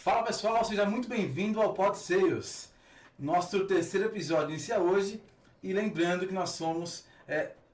Fala pessoal, seja muito bem-vindo ao Pod Sales. Nosso terceiro episódio inicia hoje e lembrando que nós somos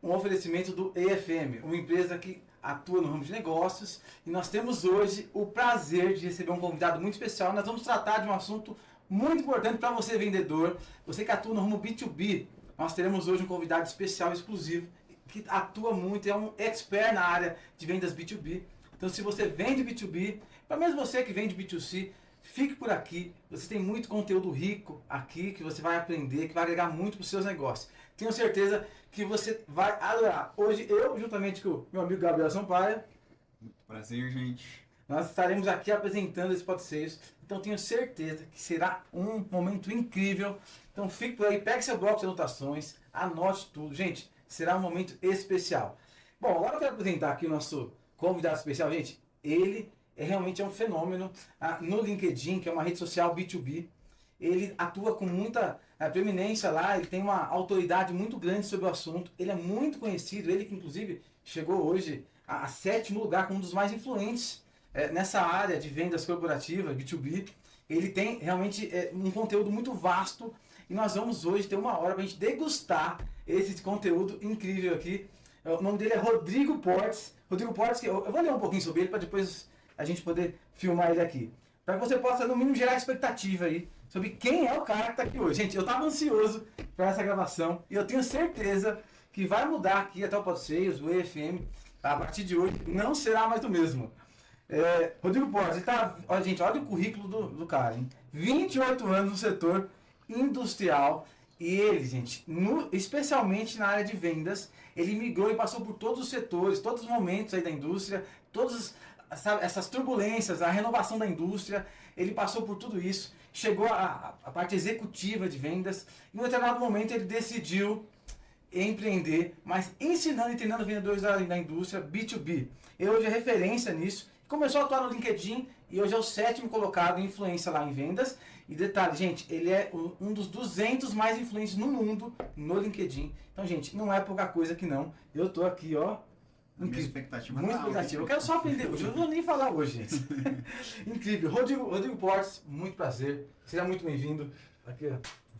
um oferecimento do EFM, uma empresa que atua no ramo de negócios, e nós temos hoje o prazer de receber um convidado muito especial. Nós vamos tratar de um assunto muito importante para você vendedor, você que atua no ramo B2B. Nós teremos hoje um convidado especial, exclusivo, que atua muito, é um expert na área de vendas B2B. Então, se você vende B2B, para mesmo você que vende B2C, fique por aqui. Você tem muito conteúdo rico aqui que você vai aprender, que vai agregar muito para os seus negócios. Tenho certeza que você vai adorar. Hoje, eu, juntamente com o meu amigo Gabriel Sampaio. Muito prazer, gente. Nós estaremos aqui apresentando esse Pod Sales. Então, tenho certeza que será um momento incrível. Então, fique por aí, pegue seu bloco de anotações, anote tudo. Gente, será um momento especial. Bom, agora eu quero apresentar aqui o nosso convidado especial. Gente, ele realmente é um fenômeno no LinkedIn, que é uma rede social B2B. Ele atua com muita preeminência lá, ele tem uma autoridade muito grande sobre o assunto, ele é muito conhecido, ele que inclusive chegou hoje a 7º lugar como um dos mais influentes nessa área de vendas corporativas, B2B. Ele tem realmente um conteúdo muito vasto e nós vamos hoje ter uma hora para a gente degustar esse conteúdo incrível aqui. O nome dele é Rodrigo Portes. Rodrigo Portes, que eu vou ler um pouquinho sobre ele para depois a gente poder filmar ele aqui. Para que você possa, no mínimo, gerar expectativa aí sobre quem é o cara que está aqui hoje. Gente, eu estava ansioso para essa gravação e eu tenho certeza que vai mudar aqui até o Pod Sales, o EFM. A partir de hoje não será mais o mesmo. Rodrigo Portes, olha, gente, olha o currículo do cara, hein? 28 anos no setor industrial. E ele, gente, especialmente na área de vendas, ele migrou e passou por todos os setores, todos os momentos aí da indústria, todas essas turbulências, a renovação da indústria. Ele passou por tudo isso, chegou à parte executiva de vendas, e em um determinado momento ele decidiu empreender, mas ensinando e treinando vendedores da indústria B2B. Ele hoje é referência nisso, começou a atuar no LinkedIn e hoje é o 7º colocado em influência lá em vendas. E detalhe, gente, ele é um dos 200 mais influentes no mundo no LinkedIn. Então, gente, não é pouca coisa que não. Eu tô aqui, ó. Minha expectativa muito expectativa. Eu quero só aprender hoje, eu não vou nem falar hoje, gente. Incrível. Rodrigo Portes, muito prazer. Seja muito bem-vindo. Aqui, ó.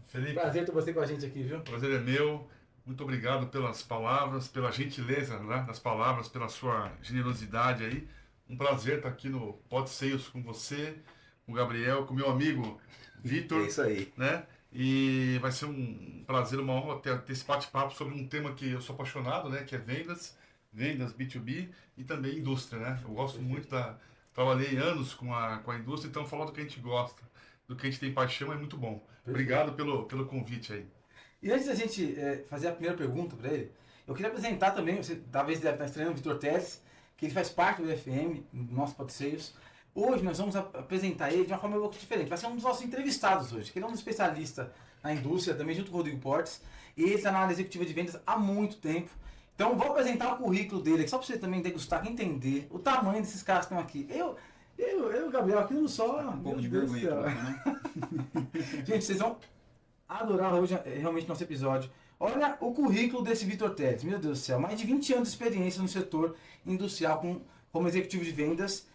Felipe, prazer ter você com a gente aqui, viu? o prazer é meu. Muito obrigado pelas palavras, pela gentileza, né, das palavras, pela sua generosidade aí. Um prazer estar aqui no Pod Sales com você, com o Gabriel, com o meu amigo Vitor. É isso aí. Né? E vai ser um prazer, uma honra ter esse bate-papo sobre um tema que eu sou apaixonado, né, que é vendas B2B e também indústria, né? Eu gosto muito trabalhei anos com a indústria, então falar do que a gente gosta, do que a gente tem paixão é muito bom. Obrigado pelo convite aí. E antes da gente fazer a primeira pergunta para ele, eu queria apresentar também, você talvez deve estar estranhando, o Vitor Teles, que ele faz parte do EFM, do nosso Pod Sales. Hoje nós vamos apresentar ele de uma forma um pouco diferente. Vai ser um dos nossos entrevistados hoje, que ele é um especialista na indústria, também junto com o Rodrigo Portes. E ele está na área executiva de vendas há muito tempo. Então vou apresentar o currículo dele, só para você também degustar, entender o tamanho desses caras que estão aqui. Eu Gabriel, aqui não só... Um pouco de vergonha aqui, né? Gente, vocês vão adorar hoje realmente nosso episódio. Olha o currículo desse Vitor Teles, meu Deus do céu, mais de 20 anos de experiência no setor industrial como executivo de vendas.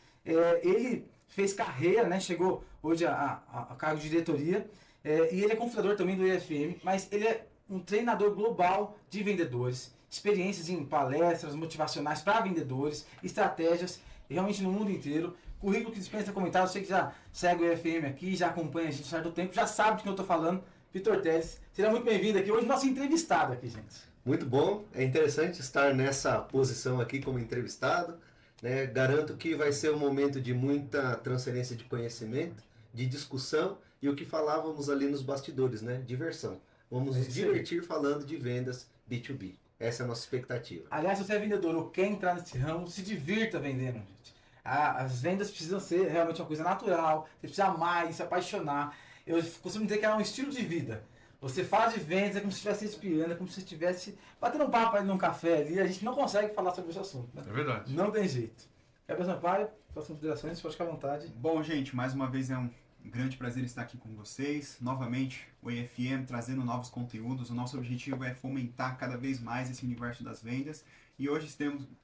Ele fez carreira, né, chegou hoje a cargo de diretoria, e ele é cofundador também do EFM, mas ele é um treinador global de vendedores, experiências em palestras motivacionais para vendedores, estratégias realmente no mundo inteiro. Currículo que dispensa comentários, você que já segue o EFM aqui, já acompanha a gente há certo tempo, já sabe de quem eu estou falando. Vitor Teles, seja muito bem-vindo aqui. Hoje nosso entrevistado aqui, gente. Muito bom, é interessante estar nessa posição aqui como entrevistado, né? Garanto que vai ser um momento de muita transferência de conhecimento, de discussão e o que falávamos ali nos bastidores, né? Diversão. Vamos nos divertir falando de vendas B2B. Essa é a nossa expectativa. Aliás, se você é vendedor ou quer entrar nesse ramo, se divirta vendendo, gente. As vendas precisam ser realmente uma coisa natural, você precisa amar e se apaixonar. Eu costumo dizer que é um estilo de vida. Você fala de vendas, é como se estivesse espiando, é como se estivesse batendo um papo ali num café ali. A gente não consegue falar sobre esse assunto, né? É verdade. Não tem jeito. Gabriel Sampaio, suas considerações, pode ficar à vontade. Bom, gente, mais uma vez é um Um grande prazer estar aqui com vocês. Novamente, o EFM trazendo novos conteúdos. O nosso objetivo é fomentar cada vez mais esse universo das vendas. E hoje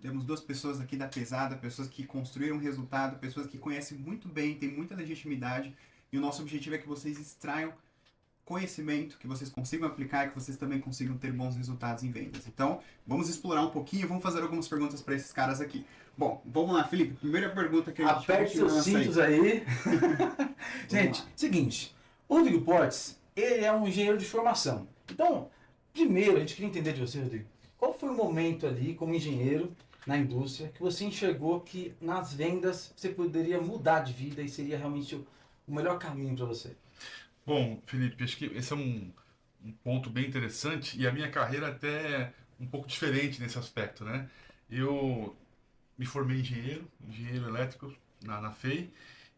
temos duas pessoas aqui da pesada, pessoas que construíram resultado, pessoas que conhecem muito bem, têm muita legitimidade. E o nosso objetivo é que vocês extraiam conhecimento, que vocês consigam aplicar e que vocês também consigam ter bons resultados em vendas. Então, vamos explorar um pouquinho, vamos fazer algumas perguntas para esses caras aqui. Bom, vamos lá, Felipe. Primeira pergunta que a gente aperte seus cintos aí. Gente, seguinte, o Rodrigo Portes, ele é um engenheiro de formação. Então, primeiro, a gente queria entender de você, Rodrigo, qual foi o momento ali, como engenheiro na indústria, que você enxergou que nas vendas você poderia mudar de vida e seria realmente o melhor caminho para você? Bom, Felipe, acho que esse é um ponto bem interessante e a minha carreira até é um pouco diferente nesse aspecto, né? Eu me formei engenheiro elétrico na FEI,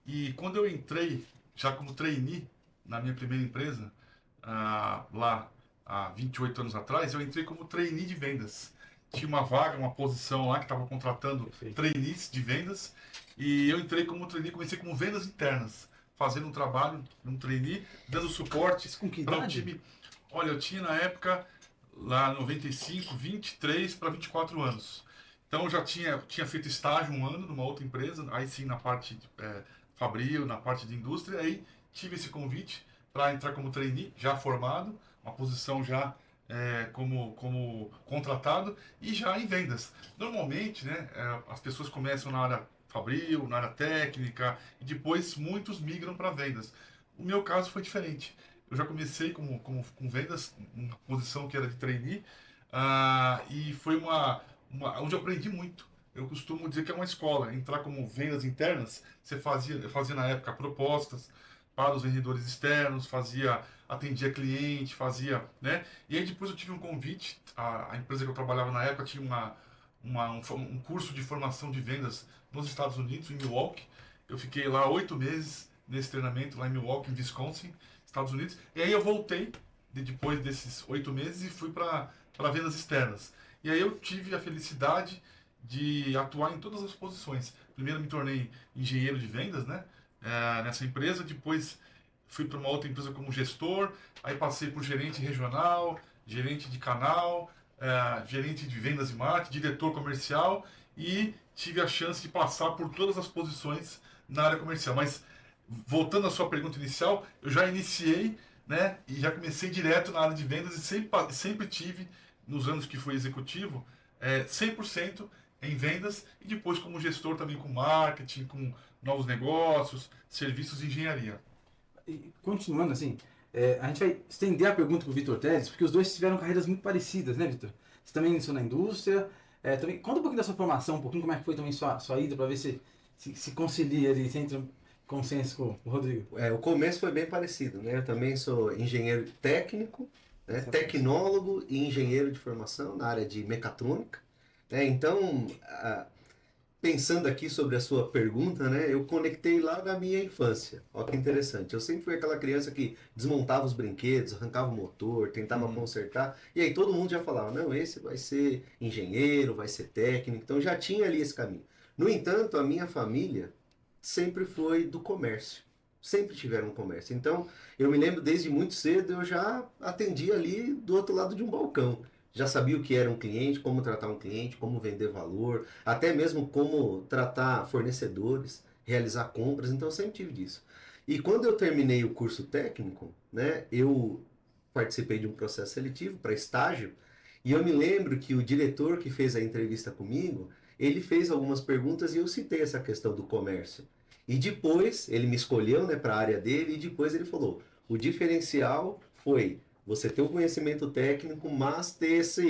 e quando eu entrei já como trainee na minha primeira empresa, lá há 28 anos atrás, eu entrei como trainee de vendas. Tinha uma vaga, uma posição lá que estava contratando trainees de vendas, e eu entrei como trainee, comecei como vendas internas, fazendo um trabalho, um trainee, dando suporte para um time. Olha, eu tinha na época, lá em 95, 23 para 24 anos. Então eu já tinha feito estágio um ano numa outra empresa, aí sim na parte fabril, na parte de indústria, aí tive esse convite para entrar como trainee, já formado, uma posição já como contratado e já em vendas. Normalmente, né, as pessoas começam na área fabril, na área técnica, e depois muitos migram para vendas. O meu caso foi diferente. Eu já comecei com vendas, uma posição que era de trainee, e foi onde eu aprendi muito. Eu costumo dizer que é uma escola. Entrar como vendas internas, eu fazia na época propostas para os vendedores externos, atendia cliente, né? E aí depois eu tive um convite, a empresa que eu trabalhava na época tinha um curso de formação de vendas nos Estados Unidos, em Milwaukee. Eu fiquei lá 8 meses nesse treinamento, lá em Milwaukee, em Wisconsin, Estados Unidos. E aí eu voltei, depois desses 8 meses, e fui para vendas externas. E aí eu tive a felicidade de atuar em todas as posições. Primeiro me tornei engenheiro de vendas, né? Nessa empresa, depois fui para uma outra empresa como gestor, aí passei por gerente regional, gerente de canal, gerente de vendas e marketing, diretor comercial, e tive a chance de passar por todas as posições na área comercial. Mas, voltando à sua pergunta inicial, eu já iniciei, né, e já comecei direto na área de vendas e sempre tive, nos anos que fui executivo, 100% em vendas, e depois como gestor também com marketing, com novos negócios, serviços de engenharia. E, continuando assim, a gente vai estender a pergunta para o Vitor Teles, porque os dois tiveram carreiras muito parecidas, né, Vitor? Você também iniciou na indústria. Também, conta um pouquinho da sua formação, um pouquinho como é que foi também sua ida, para ver se concilia ali, se entra em consenso com o Rodrigo. O começo foi bem parecido, né? Eu também sou engenheiro técnico, né? Tecnólogo e engenheiro de formação na área de mecatrônica. Então, pensando aqui sobre a sua pergunta, né, eu conectei lá na minha infância. Olha que interessante. Eu sempre fui aquela criança que desmontava os brinquedos, arrancava o motor, tentava consertar. E aí todo mundo já falava, não, esse vai ser engenheiro, vai ser técnico. Então já tinha ali esse caminho. No entanto, a minha família sempre foi do comércio. Sempre tiveram um comércio. Então, eu me lembro desde muito cedo, eu já atendia ali do outro lado de um balcão. Já sabia o que era um cliente, como tratar um cliente, como vender valor, até mesmo como tratar fornecedores, realizar compras, então eu sempre tive disso. E quando eu terminei o curso técnico, né, eu participei de um processo seletivo para estágio, e eu me lembro que o diretor que fez a entrevista comigo, ele fez algumas perguntas e eu citei essa questão do comércio. E depois, ele me escolheu, né, para a área dele, e depois ele falou, o diferencial foi você ter um conhecimento técnico, mas ter essa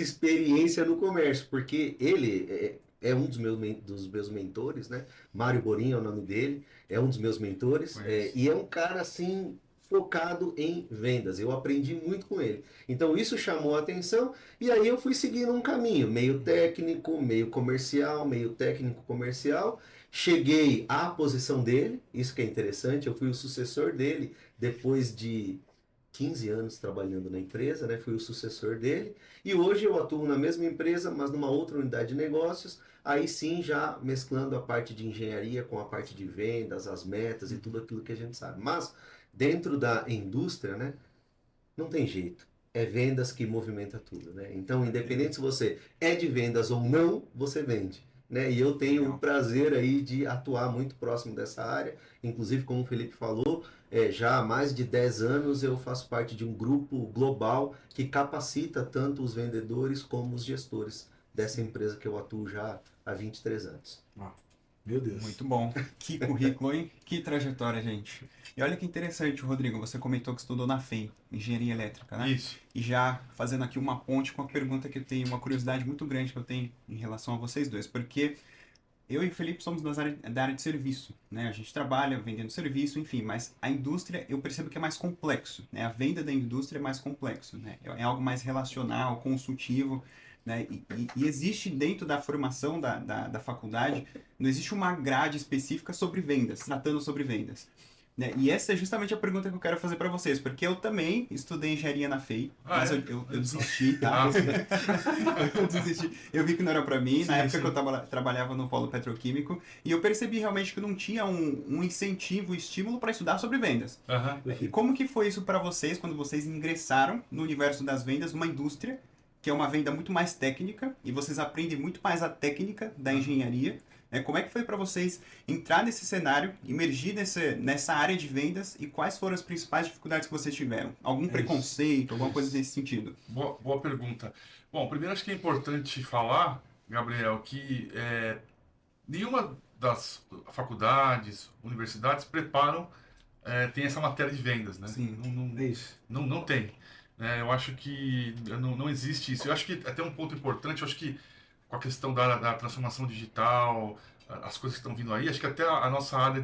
experiência no comércio, porque ele é um dos meus mentores, né? Mário Borim é o nome dele, é um dos meus mentores, e é um cara, assim, focado em vendas. Eu aprendi muito com ele. Então, isso chamou a atenção, e aí eu fui seguindo um caminho, meio técnico, meio comercial, meio técnico-comercial. Cheguei à posição dele, isso que é interessante, eu fui o sucessor dele, depois de 15 anos trabalhando na empresa, né? Fui o sucessor dele. E hoje eu atuo na mesma empresa, mas numa outra unidade de negócios. Aí sim, já mesclando a parte de engenharia com a parte de vendas, as metas e tudo aquilo que a gente sabe. Mas dentro da indústria, né? Não tem jeito. É vendas que movimenta tudo, né? Então, independente se você é de vendas ou não, você vende. Né? E eu tenho o prazer aí de atuar muito próximo dessa área. Inclusive, como o Felipe falou, já há mais de 10 anos eu faço parte de um grupo global que capacita tanto os vendedores como os gestores dessa empresa que eu atuo já há 23 anos. Meu Deus. Muito bom. Que currículo, hein? Que trajetória, gente. E olha que interessante, Rodrigo, você comentou que estudou na FEM, Engenharia Elétrica, né? Isso. E já fazendo aqui uma ponte com a pergunta que eu tenho, uma curiosidade muito grande que eu tenho em relação a vocês dois, porque eu e o Felipe somos da área de serviço, né? A gente trabalha vendendo serviço, enfim, mas a indústria eu percebo que é mais complexo, né? A venda da indústria é mais complexo, né? É algo mais relacional, consultivo, né? E existe dentro da formação da faculdade, não existe uma grade específica sobre vendas, tratando sobre vendas. Né? E essa é justamente a pergunta que eu quero fazer para vocês, porque eu também estudei engenharia na FEI, mas eu desisti, tá? Eu desisti. Eu vi que não era para mim, na época que eu trabalhava no polo petroquímico, e eu percebi realmente que não tinha um incentivo, estímulo para estudar sobre vendas. E como que foi isso para vocês, quando vocês ingressaram no universo das vendas, numa indústria que é uma venda muito mais técnica, e vocês aprendem muito mais a técnica da engenharia, né? Como é que foi para vocês entrar nesse cenário, emergir nessa área de vendas, e quais foram as principais dificuldades que vocês tiveram? Algum preconceito, alguma coisa nesse sentido? Boa pergunta. Bom, primeiro acho que é importante falar, Gabriel, que nenhuma das faculdades, universidades preparam, tem essa matéria de vendas, né? Sim. Não tem. Eu acho que não existe isso. Eu acho que até um ponto importante, eu acho que com a questão da transformação digital, as coisas que estão vindo aí, acho que até a nossa área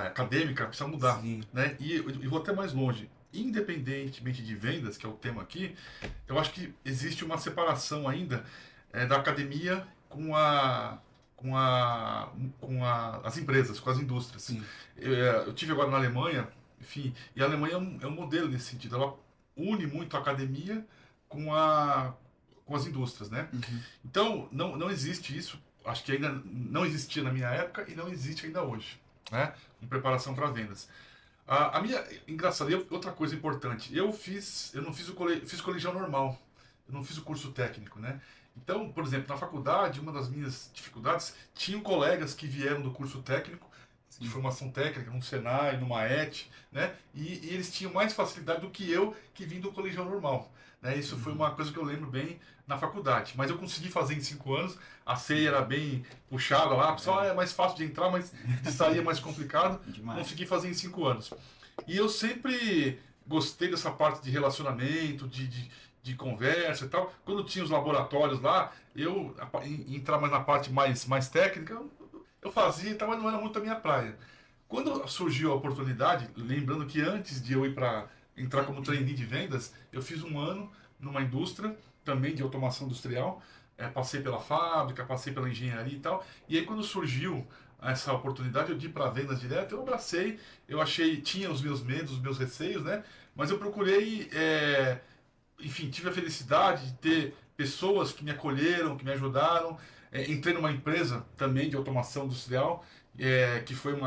acadêmica precisa mudar. Sim. Né? E vou até mais longe. Independentemente de vendas, que é o tema aqui, eu acho que existe uma separação ainda da academia com as empresas, com as indústrias. Sim. Eu tive agora na Alemanha, enfim, e a Alemanha é um modelo nesse sentido. Ela une muito a academia com as indústrias, né? Uhum. Então, não existe isso. Acho que ainda não existia na minha época e não existe ainda hoje, né? Em preparação para vendas. A minha, engraçado, outra coisa importante, eu não fiz colegial normal, eu não fiz o curso técnico, né? Então, por exemplo, na faculdade, uma das minhas dificuldades, tinham colegas que vieram do curso técnico, de formação técnica, no Senai, no Maet, né? E eles tinham mais facilidade do que eu, que vim do colegial normal. Né? Isso foi uma coisa que eu lembro bem na faculdade. Mas eu consegui fazer em 5 anos, a ceia era bem puxada lá, só é mais fácil de entrar, mas de sair é mais complicado. Consegui fazer em 5 anos. E eu sempre gostei dessa parte de relacionamento, de conversa e tal. Quando tinha os laboratórios lá, eu entrava mais na parte mais técnica, eu fazia e tal, mas não era muito a minha praia. Quando surgiu a oportunidade, lembrando que antes de eu entrar como trainee de vendas, eu fiz 1 ano numa indústria, também de automação industrial, passei pela fábrica, passei pela engenharia e tal, e aí quando surgiu essa oportunidade de ir para vendas direto, eu abracei, eu achei, tinha os meus medos, os meus receios, né, mas eu procurei, enfim, tive a felicidade de ter pessoas que me acolheram, que me ajudaram. Entrei numa empresa também de automação industrial, que foi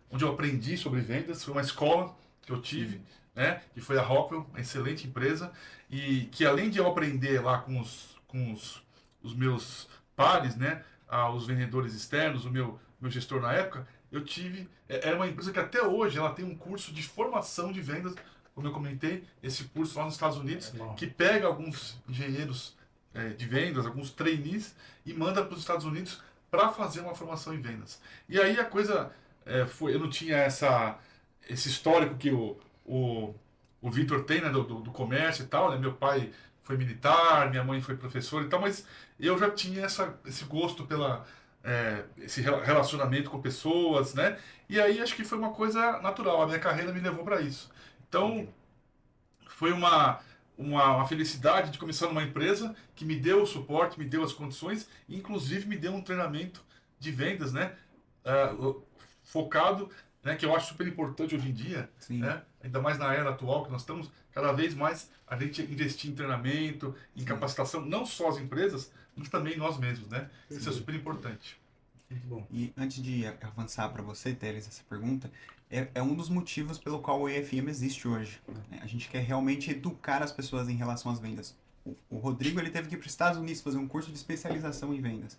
onde eu aprendi sobre vendas, foi uma escola que eu tive, né, que foi a Rockwell, uma excelente empresa, e que além de eu aprender lá com os meus pares, né, os vendedores externos, o meu gestor na época, eu tive, era uma empresa que até hoje ela tem um curso de formação de vendas, como eu comentei, esse curso lá nos Estados Unidos, que pega alguns engenheiros de vendas, alguns trainees, e manda para os Estados Unidos para fazer uma formação em vendas. E aí a coisa foi, eu não tinha esse histórico que o Vitor tem, né, do comércio e tal, né? Meu pai foi militar, minha mãe foi professora e tal, mas eu já tinha esse gosto pela esse relacionamento com pessoas, né? E aí acho que foi uma coisa natural, a minha carreira me levou para isso. Então, foi uma felicidade de começar numa empresa que me deu o suporte, me deu as condições, e inclusive me deu um treinamento de vendas, né? Focado, né? Que eu acho super importante hoje em dia, né? ainda mais na era atual que nós estamos, cada vez mais a gente investir em treinamento, em capacitação, não só as empresas, mas também nós mesmos, né? Isso é super importante. Muito bom. E antes de avançar para você, Teles, essa pergunta, é um dos motivos pelo qual o EFM existe hoje. Né? A gente quer realmente educar as pessoas em relação às vendas. O Rodrigo ele teve que ir para os Estados Unidos fazer um curso de especialização em vendas.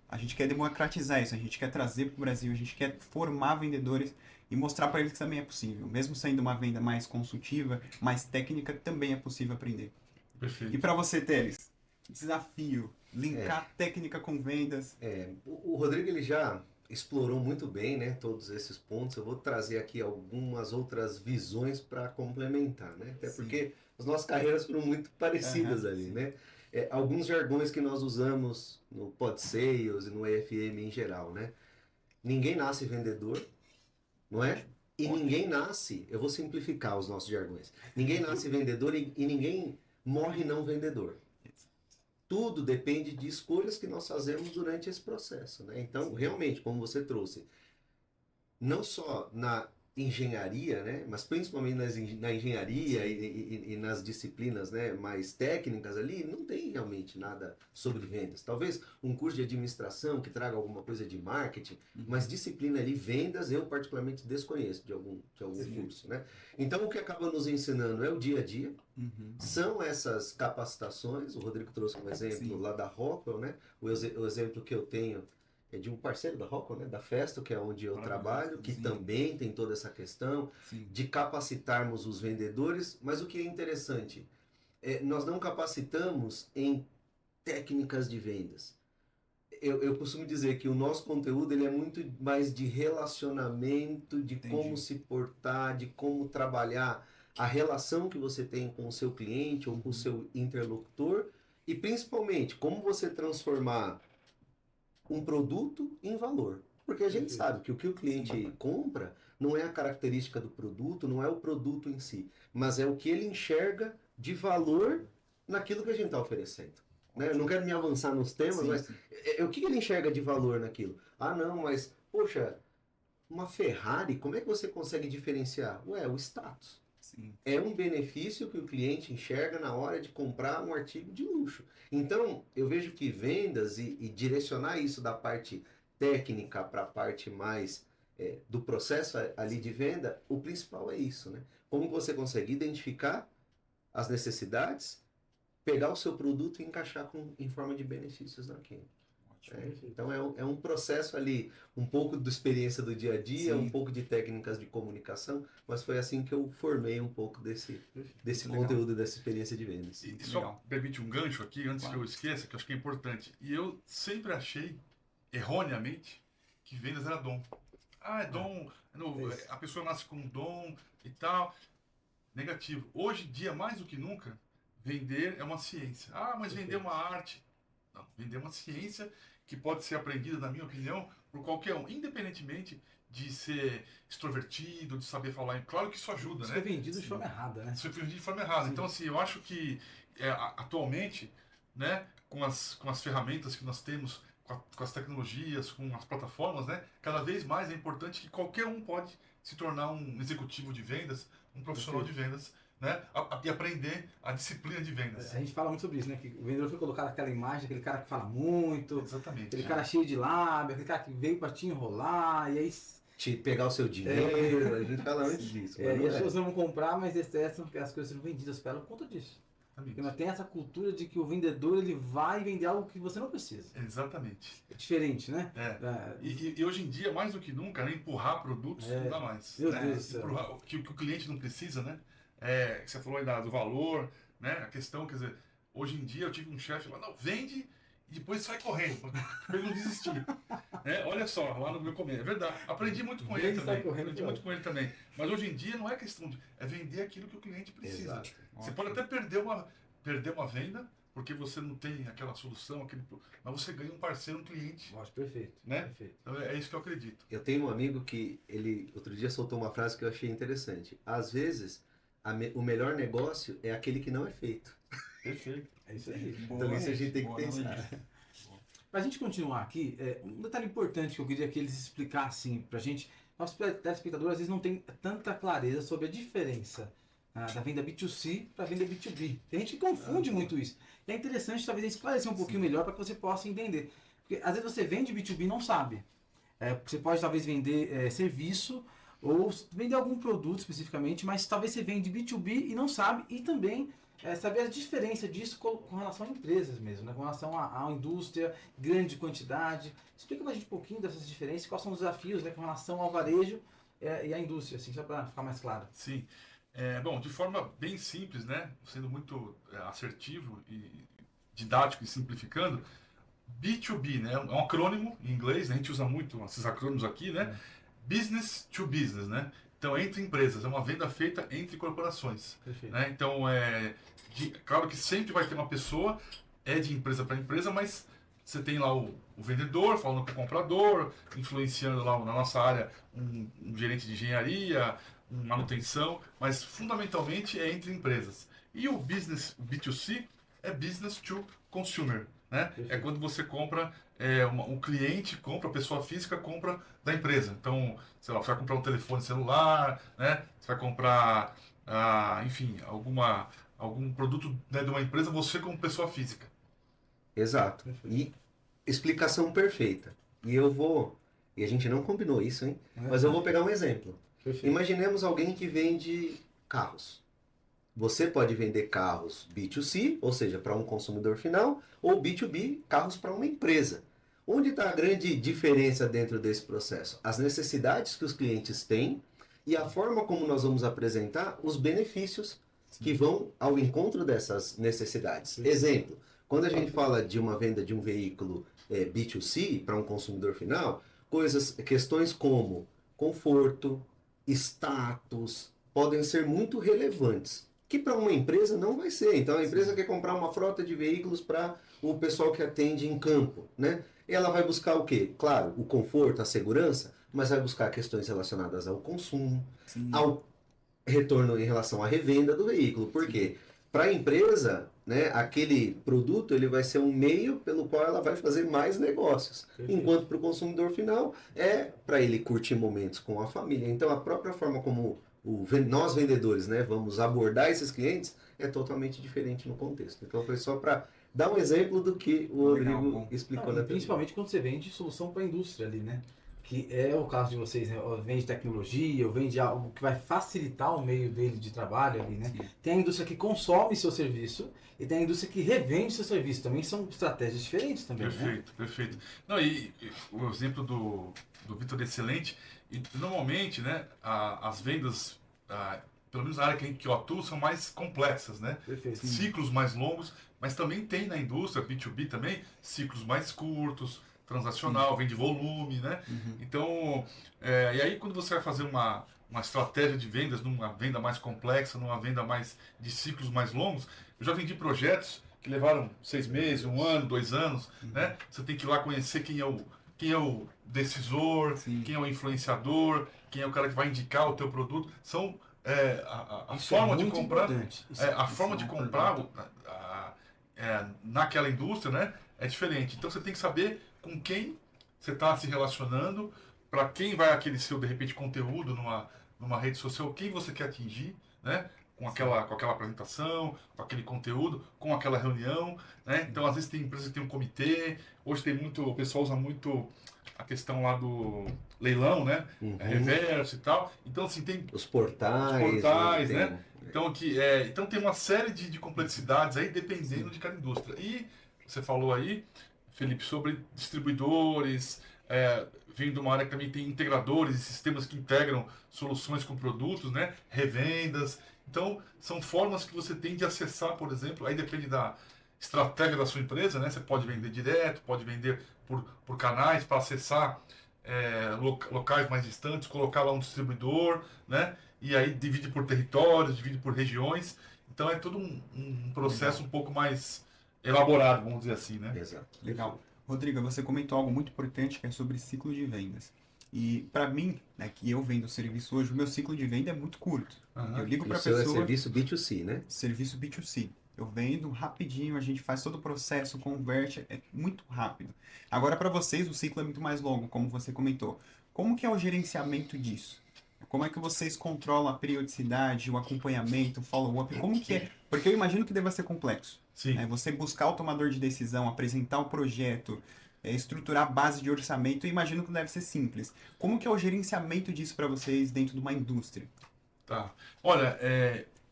A gente quer democratizar isso, a gente quer trazer para o Brasil, a gente quer formar vendedores e mostrar para eles que também é possível. Mesmo sendo uma venda mais consultiva, mais técnica, também é possível aprender. Perfeito. E para você, Teles, desafio, linkar técnica com vendas. O Rodrigo ele já explorou muito bem, né, todos esses pontos. Eu vou trazer aqui algumas outras visões para complementar, né? Até porque as nossas carreiras foram muito parecidas ali, né? Alguns jargões que nós usamos no Pod Sales e no EFM em geral, né? Ninguém nasce vendedor, não é? E ninguém nasce, eu vou simplificar os nossos jargões. Ninguém nasce vendedor e ninguém morre não vendedor. Tudo depende de escolhas que nós fazemos durante esse processo, né? Então, realmente, como você trouxe, não só na engenharia, né? Mas principalmente na engenharia e nas disciplinas, né, mais técnicas ali, não tem realmente nada sobre vendas. Talvez um curso de administração que traga alguma coisa de marketing, mas disciplina ali, vendas, eu particularmente desconheço de algum curso, né? Então, o que acaba nos ensinando é o dia a dia, são essas capacitações. O Rodrigo trouxe um exemplo lá da Rockwell, né? O exemplo que eu tenho é de um parceiro da Rockwell, né? Da Festo, que é onde eu trabalho, que também tem toda essa questão de capacitarmos os vendedores. Mas o que é interessante, nós não capacitamos em técnicas de vendas. Eu costumo dizer que o nosso conteúdo ele é muito mais de relacionamento, de como se portar, de como trabalhar a relação que você tem com o seu cliente ou com o seu interlocutor e principalmente como você transformar um produto em valor. Porque a gente sabe que o cliente compra não é a característica do produto, não é o produto em si, mas é o que ele enxerga de valor naquilo que a gente está oferecendo. Né? Eu não quero me avançar nos temas, mas o que ele enxerga de valor naquilo? Ah, não, mas, poxa, uma Ferrari, como é que você consegue diferenciar? Ué, o status. É um benefício que o cliente enxerga na hora de comprar um artigo de luxo. Então, eu vejo que vendas e direcionar isso da parte técnica para a parte mais do processo ali de venda, o principal é isso, né? Como você consegue identificar as necessidades, pegar o seu produto e encaixar em forma de benefícios naquilo. Então é um processo ali, um pouco da experiência do dia a dia, um pouco de técnicas de comunicação, mas foi assim que eu formei um pouco desse conteúdo, dessa experiência de vendas. E só permite um gancho aqui, antes que eu esqueça, que eu acho que é importante. E eu sempre achei, erroneamente, que vendas era dom. Ah, é dom, a pessoa nasce com um dom e tal. Negativo. Hoje em dia, mais do que nunca, vender é uma ciência. Ah, mas vender é uma arte. Não, vender é uma ciência que pode ser aprendida, na minha opinião, por qualquer um, independentemente de ser extrovertido, de saber falar. Claro que isso ajuda, isso né? Isso foi vendido de forma errada, né? Isso foi vendido de forma errada. Sim. Então, assim, eu acho que atualmente, né, com as ferramentas que nós temos, com as tecnologias, com as plataformas, né, cada vez mais é importante que qualquer um pode se tornar um executivo de vendas, um profissional de vendas, né? E aprender a disciplina de vendas. A gente fala muito sobre isso, né? Que o vendedor foi colocado aquela imagem, aquele cara que fala muito, exatamente, aquele cara cheio de lábia, aquele cara que veio para te enrolar, e aí... Te pegar o seu dinheiro, a gente fala antes disso. E as pessoas não vão comprar, mas as coisas são vendidas para ela por conta disso. Porque tem essa cultura de que o vendedor ele vai vender algo que você não precisa. Exatamente. É diferente, né? E hoje em dia, mais do que nunca, né, empurrar produtos não dá mais. Meu Deus do céu. Que o cliente não precisa, né? Você falou aí do valor, né? A questão, quer dizer, hoje em dia eu tive um chefe lá, não, vende e depois sai correndo, para ele não desistir. Olha só, lá no meu começo, é verdade, aprendi muito com ele também. Mas hoje em dia não é questão de vender aquilo que o cliente precisa. Exato. Você pode até perder uma venda, porque você não tem aquela solução, mas você ganha um parceiro, um cliente. Nossa, perfeito. Né? Perfeito. Então é isso que eu acredito. Eu tenho um amigo que ele outro dia soltou uma frase que eu achei interessante. Às vezes, o melhor negócio é aquele que não é feito. Perfeito. É isso aí. Então isso a gente tem que pensar. Para a gente continuar aqui, um detalhe importante que eu queria que eles explicassem para a gente, nosso telespectador às vezes não tem tanta clareza sobre a diferença da venda B2C para a venda B2B. Tem gente que confunde muito isso. E é interessante talvez esclarecer um pouquinho melhor para que você possa entender. Porque às vezes você vende B2B e não sabe. Você pode talvez vender serviço ou vender algum produto especificamente, mas talvez você vende B2B e não sabe. E também saber a diferença disso com relação a empresas mesmo, né? Com relação à indústria, grande quantidade. Explica pra gente um pouquinho dessas diferenças, quais são os desafios, né, com relação ao varejo e à indústria, assim, só para ficar mais claro. Sim. Bom, de forma bem simples, né? Sendo muito assertivo e didático e simplificando, B2B, né? É um acrônimo em inglês, né? A gente usa muito esses acrônimos aqui, né? Business to business, né? Então, entre empresas, é uma venda feita entre corporações. Perfeito. Né? Então, claro que sempre vai ter uma pessoa, de empresa para empresa, mas você tem lá o vendedor falando com o comprador, influenciando lá na nossa área um gerente de engenharia, manutenção, mas fundamentalmente é entre empresas. E o business, o B2C, é business to consumer. Né? É quando você compra, um cliente compra, a pessoa física compra da empresa. Então, sei lá, você vai comprar um telefone celular, né? Você vai comprar, enfim, algum produto, né, de uma empresa, você como pessoa física. Exato. E explicação perfeita. E a gente não combinou isso, hein? Mas eu vou pegar um exemplo. Perfeito. Imaginemos alguém que vende carros. Você pode vender carros B2C, ou seja, para um consumidor final, ou B2B, carros para uma empresa. Onde está a grande diferença dentro desse processo? As necessidades que os clientes têm e a forma como nós vamos apresentar os benefícios que vão ao encontro dessas necessidades. Exemplo, quando a gente fala de uma venda de um veículo B2C para um consumidor final, questões como conforto, status, podem ser muito relevantes, que para uma empresa não vai ser. Então a empresa quer comprar uma frota de veículos para o pessoal que atende em campo, né? Ela vai buscar o quê? Claro, o conforto, a segurança, mas vai buscar questões relacionadas ao consumo, ao retorno em relação à revenda do veículo. Por quê? Para a empresa, né, aquele produto ele vai ser um meio pelo qual ela vai fazer mais negócios. Perfeito. Enquanto para o consumidor final é para ele curtir momentos com a família. Então a própria forma como nós vendedores, né, vamos abordar esses clientes é totalmente diferente no contexto. Então foi só para dar um exemplo do que o Rodrigo explicou na principalmente quando você vende solução para a indústria ali, né? Que é o caso de vocês, né? Ou vende tecnologia, ou vende algo que vai facilitar o meio dele de trabalho ali, né? Sim. Tem a indústria que consome seu serviço e tem a indústria que revende seu serviço. Também são estratégias diferentes também, né? Perfeito, perfeito. Não, e o exemplo do Vitor é excelente. E normalmente, né, as vendas, pelo menos na área que eu atuo, são mais complexas, né? Perfeito. Ciclos mais longos, mas também tem na indústria, B2B também, ciclos mais curtos, transacional, vende volume, né? Então, e aí quando você vai fazer uma estratégia de vendas numa venda mais complexa, numa venda mais de ciclos mais longos, eu já vendi projetos que levaram 6 meses, 1 ano, 2 anos, né? Você tem que ir lá conhecer quem é o decisor, quem é o influenciador, quem é o cara que vai indicar o teu produto. São a forma de comprar, a forma de comprar naquela indústria, né, é diferente. Então você tem que saber com quem você está se relacionando, para quem vai aquele seu, de repente, conteúdo numa rede social, quem você quer atingir, né? Com aquela apresentação, com aquele conteúdo, com aquela reunião, né? Então, às vezes tem empresas que tem um comitê, hoje o pessoal usa muito a questão lá do leilão, né? Reverso e tal. Então, assim, tem os portais, né? Então tem uma série de complexidades aí, dependendo de cada indústria. E você falou aí, Felipe, sobre distribuidores, vindo de uma área que também tem integradores e sistemas que integram soluções com produtos, né? Revendas. Então, são formas que você tem de acessar, por exemplo, aí depende da estratégia da sua empresa, né? Você pode vender direto, pode vender por canais para acessar locais mais distantes, colocar lá um distribuidor, né? E aí divide por territórios, divide por regiões. Então é todo um processo um pouco mais elaborado, vamos dizer assim, né? Exato. Legal. Rodrigo, você comentou algo muito importante que é sobre ciclo de vendas. E para mim, né, que eu vendo serviço hoje, o meu ciclo de venda é muito curto. Eu ligo para a O seu pessoa... é serviço B2C, né? Serviço B2C. Eu vendo rapidinho, a gente faz todo o processo, converte, é muito rápido. Agora, para vocês, o ciclo é muito mais longo, como você comentou. Como que é o gerenciamento disso? Como é que vocês controlam a periodicidade, o acompanhamento, o follow-up? Como que é? Porque eu imagino que deva ser complexo. Sim. Você buscar o tomador de decisão, apresentar o projeto, estruturar a base de orçamento, eu imagino que não deve ser simples. Como que é o gerenciamento disso para vocês dentro de uma indústria? Tá. Olha,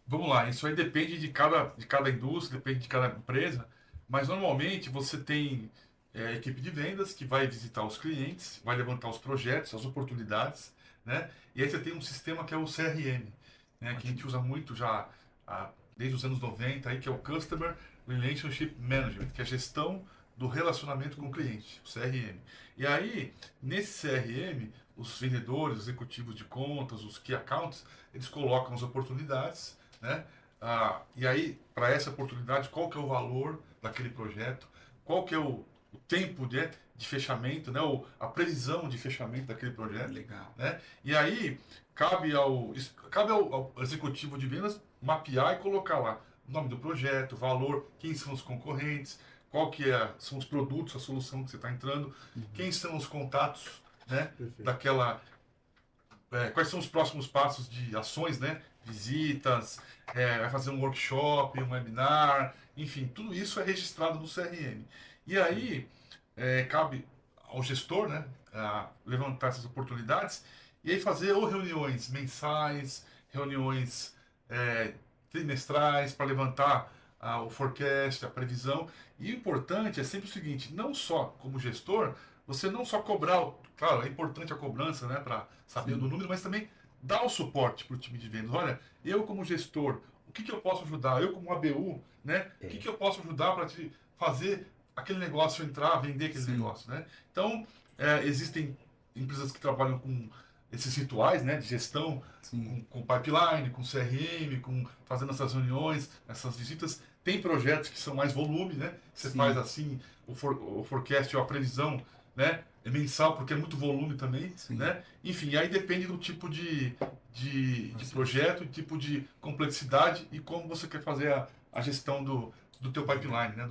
vamos lá, isso aí depende de cada indústria, depende de cada empresa, mas normalmente você tem equipe de vendas que vai visitar os clientes, vai levantar os projetos, as oportunidades, né? E aí você tem um sistema que é o CRM, né? Que a gente usa muito já desde os anos 90, aí, que é o Customer Relationship Management, que é a gestão do relacionamento com o cliente, o CRM. E aí, nesse CRM, os vendedores, os executivos de contas, os key accounts, eles colocam as oportunidades, né? E aí, para essa oportunidade, qual que é o valor daquele projeto, qual que é o tempo de fechamento, né? Ou a previsão de fechamento daquele projeto. Legal. Né? E aí, cabe ao executivo de vendas mapear e colocar lá o nome do projeto, o valor, quem são os concorrentes, qual que são os produtos, a solução que você está entrando, quem são os contatos, né? Daquela... quais são os próximos passos de ações, né? Visitas, vai fazer um workshop, um webinar, enfim, tudo isso é registrado no CRM. E aí, cabe ao gestor, né, levantar essas oportunidades e aí fazer ou reuniões mensais, reuniões trimestrais para levantar o forecast, a previsão. E o importante é sempre o seguinte, não só como gestor, você não só cobrar, claro, é importante a cobrança, né, para saber do número, mas também dar o suporte para o time de vendas. Olha, eu como gestor, o que eu posso ajudar? Eu como ABU, né, o que eu posso ajudar para te fazer aquele negócio entrar, vender aquele negócio, né? Então, existem empresas que trabalham com esses rituais, né, de gestão, com pipeline, com CRM, fazendo essas reuniões, essas visitas. Tem projetos que são mais volume, né? Você faz assim, o forecast ou a previsão, né? É mensal, porque é muito volume também, né? Enfim, aí depende do tipo de projeto, tipo de complexidade e como você quer fazer a gestão do teu pipeline, né?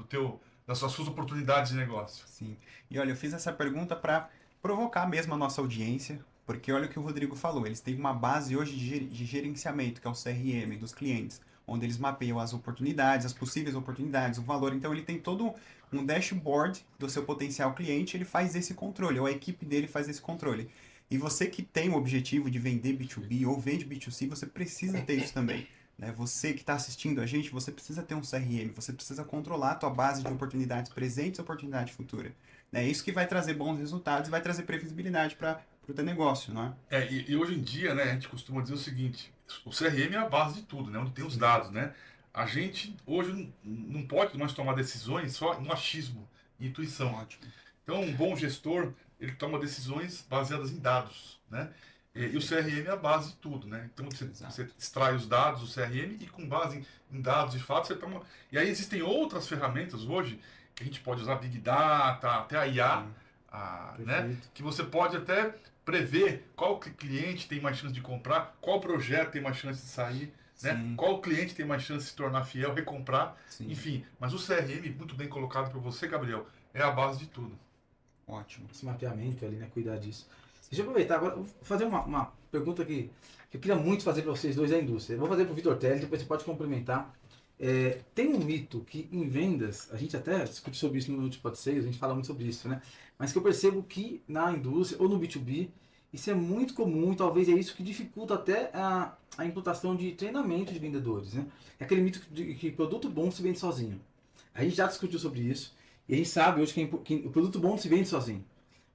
Das suas oportunidades de negócio. Sim. E olha, eu fiz essa pergunta para provocar mesmo a nossa audiência, porque olha o que o Rodrigo falou, eles têm uma base hoje de gerenciamento, que é o CRM dos clientes, onde eles mapeiam as oportunidades, as possíveis oportunidades, o valor. Então ele tem todo um dashboard do seu potencial cliente, ele faz esse controle, ou a equipe dele faz esse controle. E você que tem o objetivo de vender B2B ou vende B2C, você precisa ter isso também. Né? Você que está assistindo a gente, você precisa ter um CRM, você precisa controlar a tua base de oportunidades presentes e oportunidade futura. É isso que vai trazer bons resultados e vai trazer previsibilidade para o teu negócio, não é? E hoje em dia, né, a gente costuma dizer o seguinte, o CRM é a base de tudo, né, onde tem os dados, né? A gente hoje não pode mais tomar decisões só no achismo, intuição. Ótimo. Então, um bom gestor, ele toma decisões baseadas em dados, né? E o CRM é a base de tudo, né? Então você extrai os dados do CRM e com base em dados e fatos você toma... E aí existem outras ferramentas hoje que a gente pode usar, Big Data, até a IA, né? Que você pode até prever qual cliente tem mais chance de comprar, qual projeto tem mais chance de sair, né? Qual cliente tem mais chance de se tornar fiel, recomprar, enfim. Mas o CRM, muito bem colocado para você, Gabriel, é a base de tudo. Ótimo. Esse mapeamento ali, né? Cuidar disso. Deixa eu aproveitar agora, vou fazer uma pergunta que eu queria muito fazer para vocês dois da indústria. Eu vou fazer para o Vitor Teles, depois você pode complementar. Tem um mito que em vendas, a gente até discute sobre isso no último Pode Ser, a gente fala muito sobre isso, né? Mas que eu percebo que na indústria ou no B2B, isso é muito comum e talvez é isso que dificulta até a implantação de treinamento de vendedores, né? É aquele mito de que produto bom se vende sozinho. A gente já discutiu sobre isso e a gente sabe hoje que o produto bom não se vende sozinho.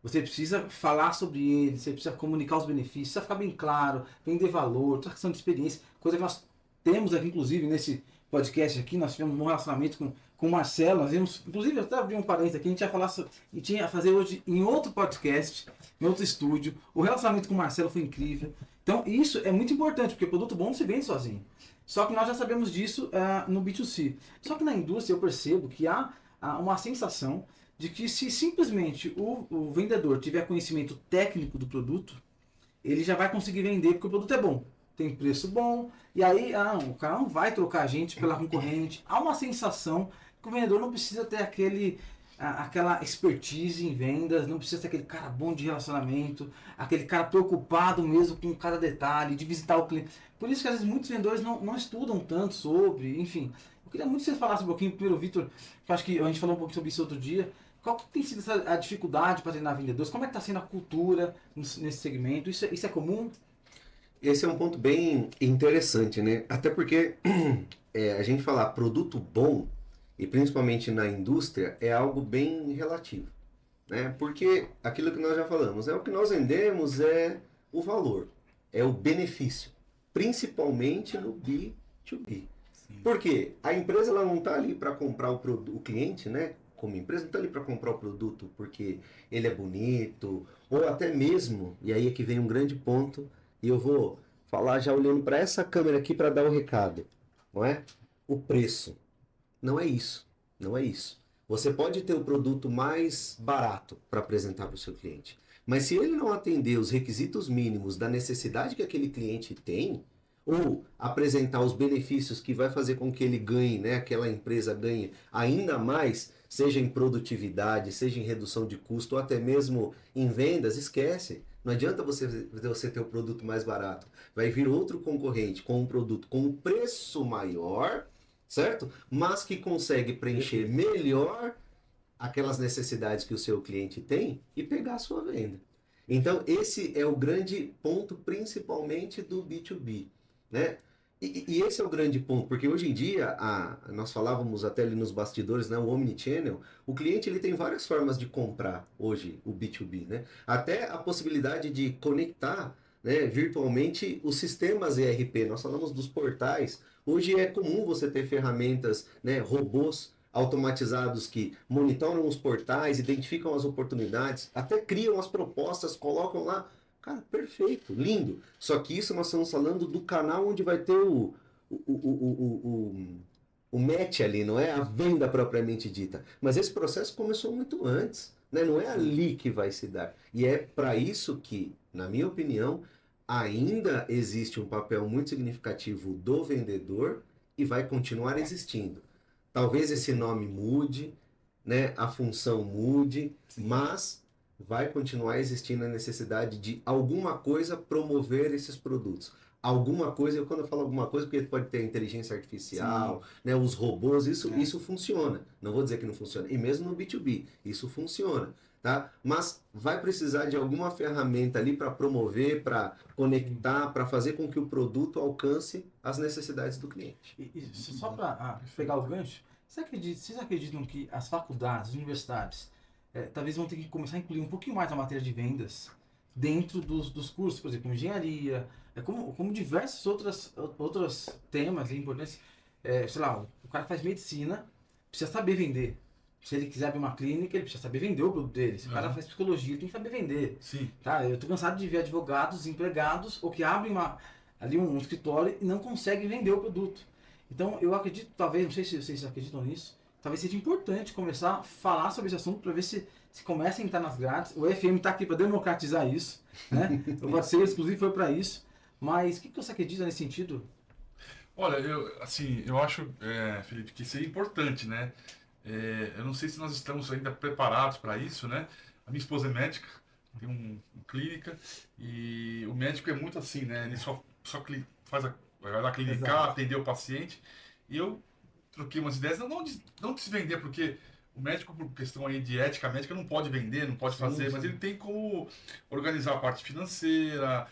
Você precisa falar sobre ele, você precisa comunicar os benefícios, precisa ficar bem claro, vender valor, questão de experiência, coisa que nós temos aqui, inclusive, nesse podcast aqui, nós tivemos um relacionamento com o Marcelo, nós vimos, inclusive, eu até abri um parênteses aqui, a gente ia fazer hoje em outro podcast, em outro estúdio, o relacionamento com o Marcelo foi incrível. Então, isso é muito importante, porque o produto bom não se vende sozinho. Só que nós já sabemos disso no B2C. Só que na indústria eu percebo que há uma sensação de que se simplesmente o vendedor tiver conhecimento técnico do produto, ele já vai conseguir vender porque o produto é bom, tem preço bom, e aí o cara não vai trocar a gente pela concorrente. Há uma sensação que o vendedor não precisa ter aquela expertise em vendas, não precisa ser aquele cara bom de relacionamento, aquele cara preocupado mesmo com cada detalhe, de visitar o cliente. Por isso que às vezes muitos vendedores não estudam tanto sobre, enfim. Eu queria muito que você falasse um pouquinho, primeiro, Vitor, que eu acho que a gente falou um pouquinho sobre isso outro dia. Qual que tem sido a dificuldade para treinar vendedores? Como é que está sendo a cultura nesse segmento? Isso é comum? Esse é um ponto bem interessante, né? Até porque a gente falar produto bom, e principalmente na indústria, é algo bem relativo, né? Porque aquilo que nós já falamos, o que nós vendemos é o valor, é o benefício, principalmente no B2B. Sim. Por quê? A empresa ela não está ali para comprar o cliente, né? Como empresa, não está ali para comprar o produto porque ele é bonito, ou até mesmo, e aí é que vem um grande ponto, e eu vou falar já olhando para essa câmera aqui para dar o recado, não é? O preço. Não é isso. Não é isso. Você pode ter o produto mais barato para apresentar para o seu cliente, mas se ele não atender os requisitos mínimos da necessidade que aquele cliente tem, ou apresentar os benefícios que vai fazer com que ele ganhe, né, aquela empresa ganhe ainda mais, seja em produtividade, seja em redução de custo, ou até mesmo em vendas, esquece. Não adianta você ter o produto mais barato. Vai vir outro concorrente com um produto com um preço maior, certo? Mas que consegue preencher melhor aquelas necessidades que o seu cliente tem e pegar a sua venda. Então, esse é o grande ponto, principalmente do B2B, né? E esse é o grande ponto, porque hoje em dia, nós falávamos até ali nos bastidores, né, o Omnichannel, o cliente ele tem várias formas de comprar hoje o B2B, né? Até a possibilidade de conectar, né, virtualmente os sistemas ERP, nós falamos dos portais. Hoje é comum você ter ferramentas, né, robôs automatizados que monitoram os portais, identificam as oportunidades, até criam as propostas, colocam lá. Cara, perfeito, lindo. Só que isso nós estamos falando do canal onde vai ter o match ali, não é a venda propriamente dita. Mas esse processo começou muito antes, né? Não é ali que vai se dar. E é para isso que, na minha opinião, ainda existe um papel muito significativo do vendedor e vai continuar existindo. Talvez esse nome mude, né? A função mude, mas vai continuar existindo a necessidade de alguma coisa promover esses produtos. Alguma coisa, quando eu falo alguma coisa, porque pode ter inteligência artificial, né, os robôs, isso funciona. Não vou dizer que não funciona. E mesmo no B2B, isso funciona. Tá? Mas vai precisar de alguma ferramenta ali para promover, para conectar, para fazer com que o produto alcance as necessidades do cliente. E só para pegar o gancho, vocês acreditam que as faculdades, as universidades, talvez vão ter que começar a incluir um pouquinho mais a matéria de vendas dentro dos cursos, por exemplo, engenharia, como diversos outros temas importantes. Sei lá, o cara que faz medicina precisa saber vender. Se ele quiser abrir uma clínica, ele precisa saber vender o produto dele. Se o cara faz psicologia, ele tem que saber vender. Sim. Tá? Eu tô cansado de ver advogados, empregados, ou que abrem ali um escritório e não conseguem vender o produto. Então, eu acredito, talvez, não sei se vocês acreditam nisso, talvez seja importante começar a falar sobre esse assunto para ver se começa a entrar nas grades. O FM está aqui para democratizar isso, né? O parceiro, inclusive, foi para isso. Mas o que você acredita nesse sentido? Olha, eu acho, Felipe, que isso é importante, né? Eu não sei se nós estamos ainda preparados para isso, né? A minha esposa é médica, tem uma clínica, e o médico é muito assim, né? Ele só vai lá clinicar, Exato. atender o paciente, e eu troquei umas ideias, não de se vender, porque o médico, por questão aí de ética médica, não pode vender, não pode fazer, mas ele tem como organizar a parte financeira,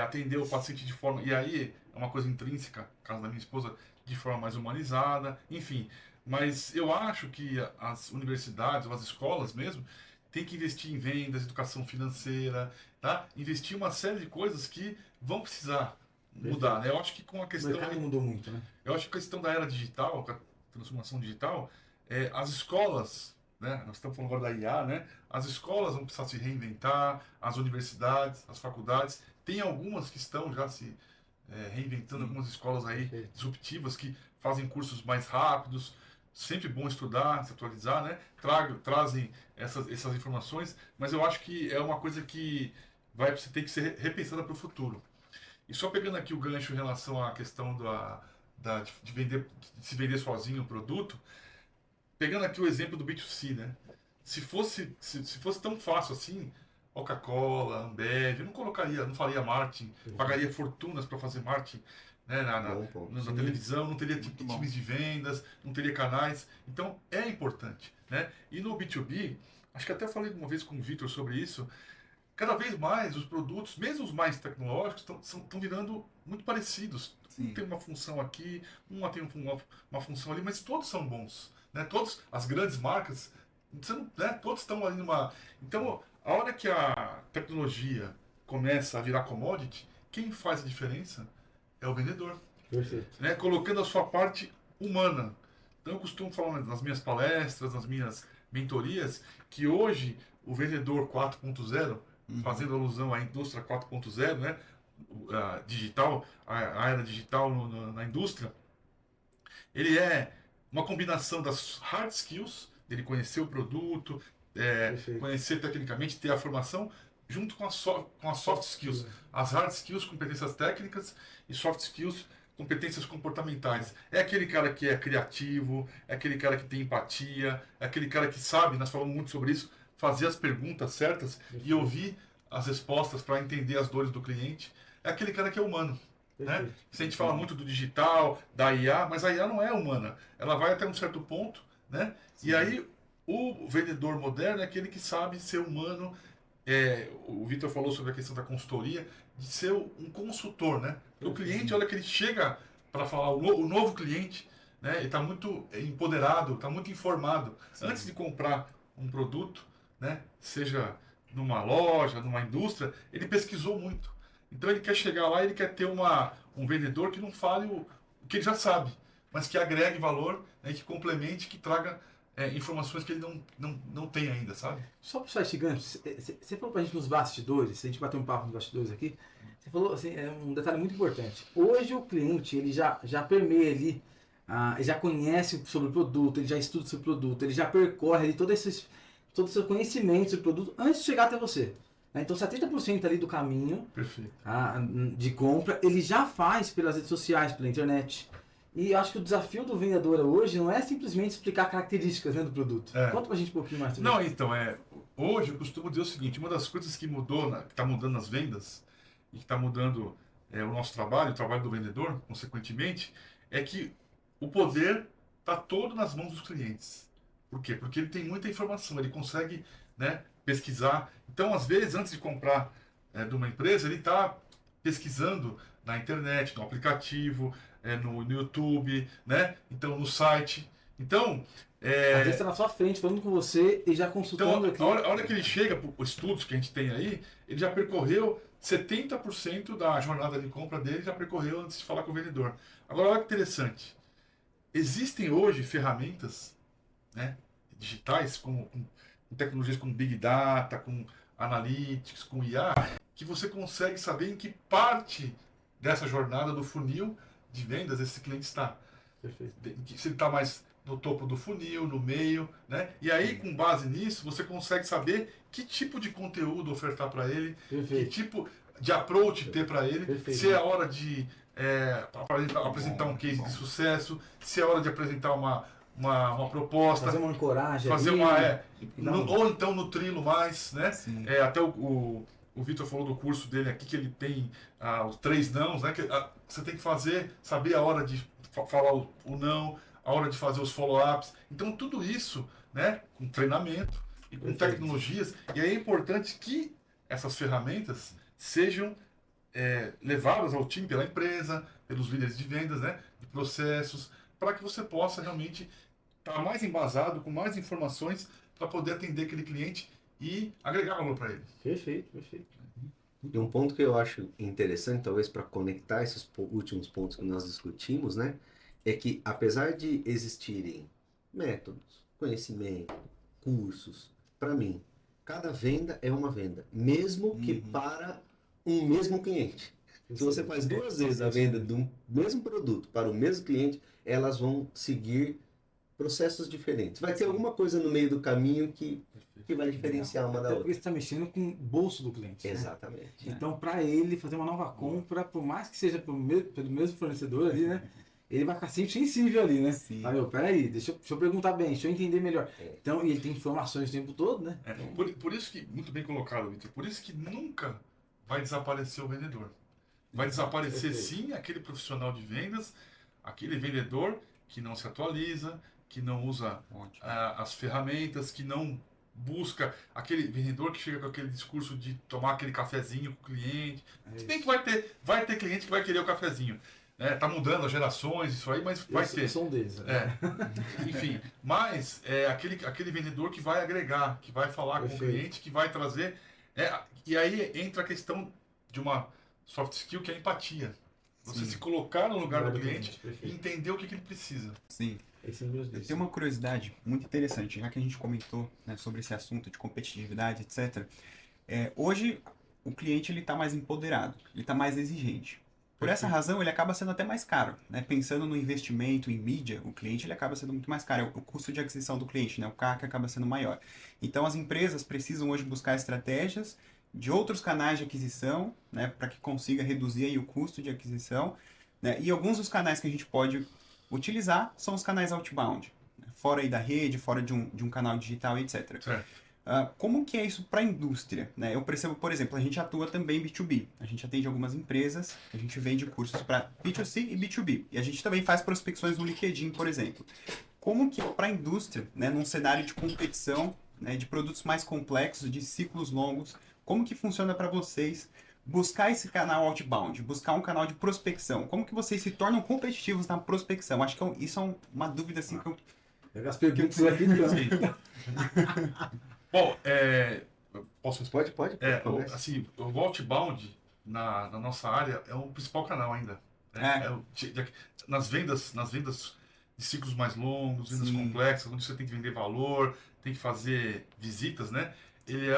atender o paciente de forma... E aí, é uma coisa intrínseca, no caso da minha esposa, de forma mais humanizada, enfim. Mas eu acho que as universidades, ou as escolas mesmo, têm que investir em vendas, educação financeira, tá? Investir em uma série de coisas que vão precisar mudar, né? Eu acho que com a O questão... mercado mudou muito, né? Eu acho que a questão da era digital, com a transformação digital, as escolas, né? Nós estamos falando agora da IA, né? As escolas vão precisar se reinventar, as universidades, as faculdades. Tem algumas que estão já se reinventando, algumas escolas aí disruptivas que fazem cursos mais rápidos. Sempre bom estudar, se atualizar, né? Trazem essas informações, mas eu acho que é uma coisa que você tem que ser repensada para o futuro. E só pegando aqui o gancho em relação à questão de se vender sozinho o produto, pegando aqui o exemplo do B2C, né? se fosse tão fácil assim, Coca-Cola, Ambev, eu não colocaria, não faria marketing, pagaria fortunas para fazer marketing, né, Bom ponto. na televisão, não teria Muito bom. times de vendas, não teria canais. Então é importante, né? E no B2B, acho que até falei uma vez com o Vitor sobre isso. Cada vez mais os produtos, mesmo os mais tecnológicos, estão virando muito parecidos. Um Sim. tem uma função aqui, uma tem uma função ali, mas todos são bons, né? Todos, as grandes marcas, né? Todos estão ali numa... Então, a hora que a tecnologia começa a virar commodity, quem faz a diferença é o vendedor, Perfeito. né? Colocando a sua parte humana. Então, eu costumo falar nas minhas palestras, nas minhas mentorias, que hoje o vendedor 4.0, fazendo alusão à indústria 4.0, né? A digital, a era digital na indústria, ele é uma combinação das hard skills, dele conhecer o produto, Perfeito. conhecer tecnicamente, ter a formação, junto com as soft skills. As hard skills, competências técnicas, e soft skills, competências comportamentais. É aquele cara que é criativo, é aquele cara que tem empatia, é aquele cara que sabe, nós falamos muito sobre isso, fazer as perguntas certas e ouvir as respostas para entender as dores do cliente. É aquele cara que é humano. Né? Perfeito. Se a gente fala muito do digital, da IA, mas a IA não é humana. Ela vai até um certo ponto, né? E aí o vendedor moderno é aquele que sabe ser humano. O Vitor falou sobre a questão da consultoria, de ser um consultor, né? O cliente, olha que ele chega para falar, o novo cliente, né? Ele está muito empoderado, está muito informado. Sim. Antes de comprar um produto, né? Seja numa loja, numa indústria, ele pesquisou muito. Então ele quer chegar lá, ele quer ter um vendedor que não fale o que ele já sabe, mas que agregue valor, né, que complemente, que traga informações que ele não tem ainda, sabe? Só puxar esse gancho, você falou pra gente nos bastidores, a gente bateu um papo nos bastidores aqui, você falou assim, é um detalhe muito importante. Hoje o cliente, ele já permeia ali, ele já conhece sobre o produto, ele já estuda sobre o produto, ele já percorre ali todo o seu conhecimento sobre o produto antes de chegar até você. Né? Então 70% ali do caminho Perfeito. de compra, ele já faz pelas redes sociais, pela internet. E eu acho que o desafio do vendedor hoje não é simplesmente explicar características, né, do produto. Conta pra gente um pouquinho mais sobre Não, isso. então, hoje eu costumo dizer o seguinte, uma das coisas que mudou, que está mudando nas vendas, e que está mudando o nosso trabalho, o trabalho do vendedor, consequentemente, é que o poder está todo nas mãos dos clientes. Por quê? Porque ele tem muita informação, ele consegue, né, pesquisar. Então, às vezes, antes de comprar de uma empresa, ele está pesquisando na internet, no aplicativo, no YouTube, né? Então, no site. Então, Às vezes está na sua frente, falando com você e já consultando aqui. a hora que ele chega para os estudos que a gente tem aí, ele já percorreu 70% da jornada de compra dele, já percorreu antes de falar com o vendedor. Agora, olha que interessante. Existem hoje ferramentas, né, digitais, com tecnologias como Big Data, com Analytics, com IA, que você consegue saber em que parte dessa jornada do funil de vendas esse cliente está. Perfeito. Se ele está mais no topo do funil, no meio, né? E aí, com base nisso, você consegue saber que tipo de conteúdo ofertar para ele, que Perfeito. tipo de approach ter para ele, Perfeito. se é a hora de apresentar um case de sucesso, se é a hora de apresentar uma proposta, Fazer uma ancoragem fazer ali, ou então nutrilo mais, né? Sim. Até o Vitor falou do curso dele aqui, que ele tem os 3 nãos, né? Que, você tem que saber a hora de falar o não, a hora de fazer os follow-ups. Então, tudo isso, né? Com treinamento e com Perfeito. tecnologias. E aí é importante que essas ferramentas sejam levadas ao time pela empresa, pelos líderes de vendas, né? De processos, para que você possa realmente estar mais embasado, com mais informações, para poder atender aquele cliente e agregar valor para ele. Perfeito, perfeito. E um ponto que eu acho interessante, talvez para conectar esses últimos pontos que nós discutimos, né, é que apesar de existirem métodos, conhecimento, cursos, para mim, cada venda é uma venda, mesmo que para um mesmo cliente. Se você faz 2 vezes a venda de um mesmo produto para o mesmo cliente, elas vão seguir processos diferentes. Vai ter alguma coisa no meio do caminho que vai diferenciar uma da Até porque outra. você está mexendo com o bolso do cliente. né? Exatamente. Então, para ele fazer uma nova compra, por mais que seja pelo mesmo fornecedor ali, né? ele vai ficar sempre sensível ali, né? Sim. Ah, peraí, deixa eu perguntar bem, deixa eu entender melhor. Então, e ele tem informações o tempo todo, né? Por isso que, muito bem colocado, Vitor, por isso que nunca vai desaparecer o vendedor. Vai desaparecer Perfeito. sim aquele profissional de vendas, aquele vendedor que não se atualiza, que não usa Ótimo. as ferramentas, que não busca aquele vendedor que chega com aquele discurso de tomar aquele cafezinho com o cliente. Se bem que vai ter cliente que vai querer o cafezinho. Né? Tá mudando as gerações, isso aí, mas vai ter. Eu sou um deles. É, enfim, mas aquele vendedor que vai agregar, que vai falar com o Perfeito. cliente, que vai trazer. E aí entra a questão de uma soft skill que é a empatia. Você Sim. se colocar no lugar do Lugar do cliente cliente, perfeito. e entender o que ele precisa. Sim. Esse é um dos Eu deles. tenho uma curiosidade muito interessante, já que a gente comentou, né, sobre esse assunto de competitividade, etc. Hoje, o cliente está mais empoderado, ele está mais exigente. Por essa razão, ele acaba sendo até mais caro. Né? Pensando no investimento em mídia, o cliente ele acaba sendo muito mais caro. O custo de aquisição do cliente, né? O CAC acaba sendo maior. Então, as empresas precisam hoje buscar estratégias de outros canais de aquisição, né? Para que consiga reduzir aí o custo de aquisição. Né? E alguns dos canais que a gente pode utilizar são os canais outbound, né? Fora aí da rede, fora de um canal digital, etc. Certo. Como que é isso para a indústria? Né? Eu percebo, por exemplo, a gente atua também B2B. A gente atende algumas empresas, a gente vende cursos para B2C e B2B. E a gente também faz prospecções no LinkedIn, por exemplo. Como que é para a indústria, né, num cenário de competição, né, de produtos mais complexos, de ciclos longos, como que funciona para vocês buscar esse canal outbound, buscar um canal de prospecção? Como que vocês se tornam competitivos na prospecção? Acho que isso é uma dúvida assim que eu... Pega as perguntas aqui, então. Sim. Bom, posso responder? Pode. Assim, o outbound na nossa área é o principal canal ainda. Né? Nas vendas de ciclos mais longos, vendas Sim. complexas, onde você tem que vender valor, tem que fazer visitas, né? Ele é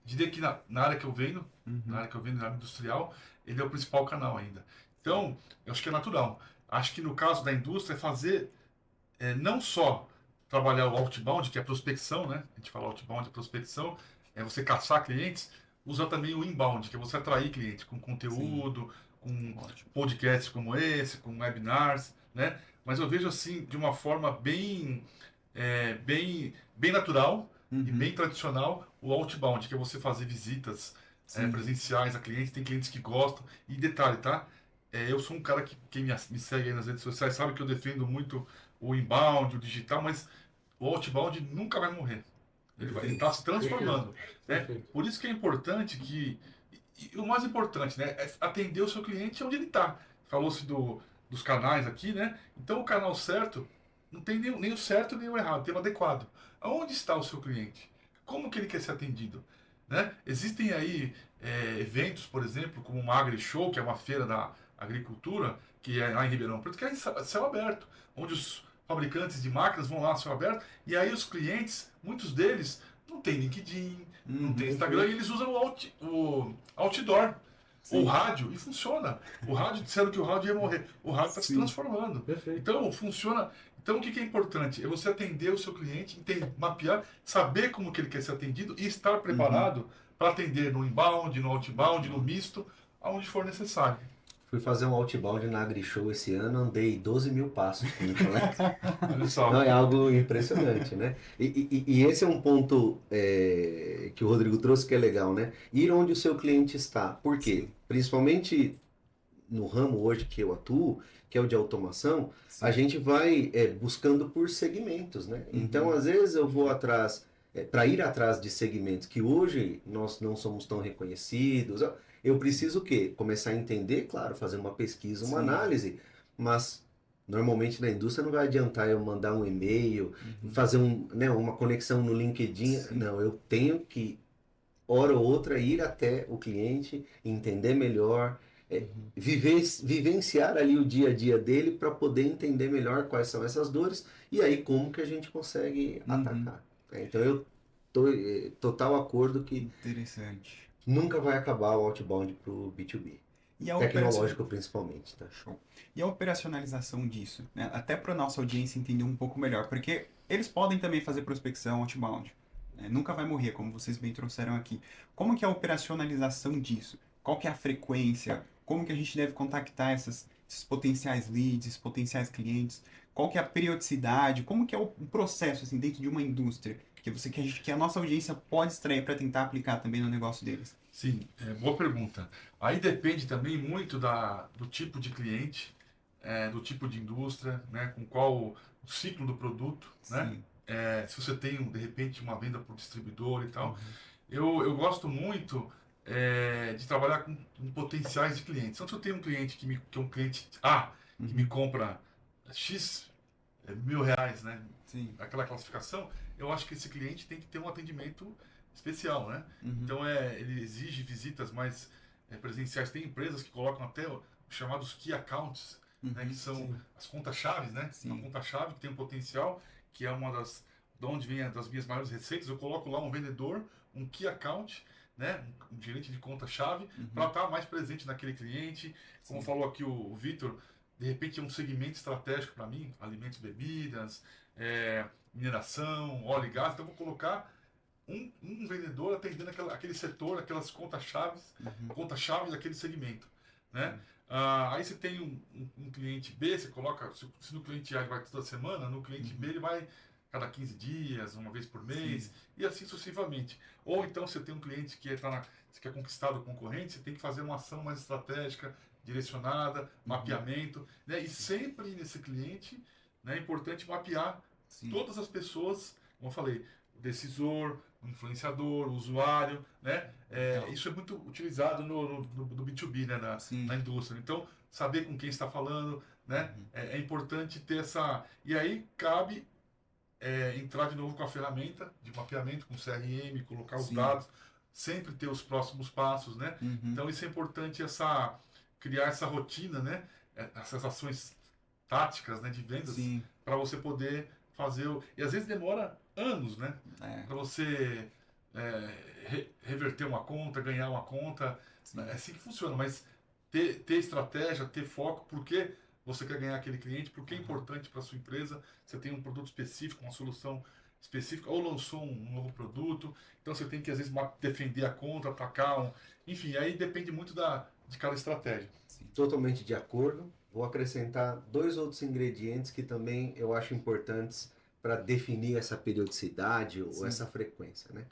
diria que na área que eu vendo, na área industrial, ele é o principal canal ainda. Então, eu acho que é natural. Acho que no caso da indústria é fazer não só trabalhar o outbound, que é a prospecção, né? A gente fala outbound, é prospecção, é você caçar clientes, usar também o inbound, que é você atrair clientes com conteúdo, com podcasts como esse, com webinars, né? Mas eu vejo assim, de uma forma bem natural e bem tradicional, o outbound, que é você fazer visitas presenciais a clientes, tem clientes que gostam. E detalhe, tá? Eu sou um cara que, quem me segue aí nas redes sociais sabe que eu defendo muito o inbound, o digital, mas o outbound nunca vai morrer. Ele está se transformando. Né? Por isso que é importante que... E o mais importante, né? É atender o seu cliente onde ele está. Falou-se dos canais aqui, né? Então o canal certo, não tem nem o certo nem o errado, tem o adequado. Aonde está o seu cliente? Como que ele quer ser atendido? Né? Existem aí eventos, por exemplo, como o Agri Show, que é uma feira da agricultura, que é lá em Ribeirão Preto, que é em céu aberto, onde os fabricantes de máquinas vão lá a céu aberto, e aí os clientes, muitos deles, não tem LinkedIn, não tem Instagram, e eles usam o outdoor, o rádio, e funciona. O rádio, disseram que o rádio ia morrer. O rádio está se transformando. Perfeito. Então, funciona. Então, o que é importante? É você atender o seu cliente, mapear, saber como que ele quer ser atendido e estar preparado para atender no inbound, no outbound, no misto, aonde for necessário. Fui fazer um outbound na AgriShow esse ano, andei 12 mil passos com o colega. Olha só. Não, é algo impressionante, né? E esse é um ponto que o Rodrigo trouxe que é legal, né? Ir onde o seu cliente está. Por quê? Principalmente no ramo hoje que eu atuo, que é o de automação, a gente vai buscando por segmentos, né? Então, às vezes eu vou atrás, para ir atrás de segmentos que hoje nós não somos tão reconhecidos, eu preciso o quê? Começar a entender, claro, fazer uma pesquisa, uma análise, mas normalmente na indústria não vai adiantar eu mandar um e-mail, fazer uma conexão no LinkedIn. Não, eu tenho que, hora ou outra, ir até o cliente, entender melhor, vivenciar ali o dia a dia dele para poder entender melhor quais são essas dores e aí como que a gente consegue atacar. Então eu tô total acordo que Interessante. nunca vai acabar o outbound para o B2B. E a Tecnológico principalmente, tá? Show. E a operacionalização disso, né? Até para nossa audiência entender um pouco melhor, porque eles podem também fazer prospecção outbound. Né? Nunca vai morrer, como vocês bem trouxeram aqui. Como que é a operacionalização disso? Qual que é a frequência? Como que a gente deve contactar esses potenciais leads, esses potenciais clientes? Qual que é a periodicidade? Como que é o processo assim, dentro de uma indústria que a nossa audiência pode extrair para tentar aplicar também no negócio deles? Sim, boa pergunta. Aí depende também muito do tipo de cliente, do tipo de indústria, né, com qual o ciclo do produto, né? Sim. Se você tem, de repente, uma venda por distribuidor e tal. Eu gosto muito de trabalhar com potenciais de clientes. Então, se eu tenho um cliente que é um cliente A, que me compra X R$ 1.000, né? Sim. Aquela classificação, eu acho que esse cliente tem que ter um atendimento especial, né? Uhum. Então, ele exige visitas mais presenciais. Tem empresas que colocam até os chamados key accounts, né? Que são Sim. as contas-chaves, né? Sim. Uma conta-chave que tem um potencial, que é uma de onde vem das minhas maiores receitas. Eu coloco lá um vendedor, um key account, né? Um gerente de conta-chave, para estar mais presente naquele cliente. Como Sim. falou aqui o Vitor, de repente é um segmento estratégico para mim, alimentos, bebidas, mineração, óleo e gás. Então eu vou colocar um vendedor atendendo aquele setor, aquelas contas-chaves, conta-chave daquele segmento, né? Aí você tem um cliente B, você coloca, se no cliente A ele vai toda semana, no cliente B ele vai cada 15 dias, uma vez por mês, Sim. e assim sucessivamente. Ou então você tem um cliente que você quer conquistar o concorrente, você tem que fazer uma ação mais estratégica, direcionada, mapeamento, né? E sempre nesse cliente, né, é importante mapear Sim. todas as pessoas, como eu falei, o decisor, o influenciador, o usuário, né? Isso é muito utilizado no B2B, né? Sim. Na indústria. Então, saber com quem está falando, né? É importante ter essa... E aí cabe entrar de novo com a ferramenta de mapeamento, com CRM, colocar os Sim. dados, sempre ter os próximos passos, né? Então, isso é importante, criar essa rotina, né? Essas ações táticas, né, de vendas, Sim. para você poder fazer. E às vezes demora anos, né? Para você reverter uma conta, ganhar uma conta. Sim. É assim que funciona, mas ter estratégia, ter foco, porque você quer ganhar aquele cliente, porque é importante para a sua empresa, você tem um produto específico, uma solução específica, ou lançou um novo produto, então você tem que às vezes defender a conta, atacar, enfim, aí depende muito de cada estratégia. Totalmente de acordo. Vou acrescentar 2 outros ingredientes que também eu acho importantes para definir essa periodicidade ou essa frequência, né?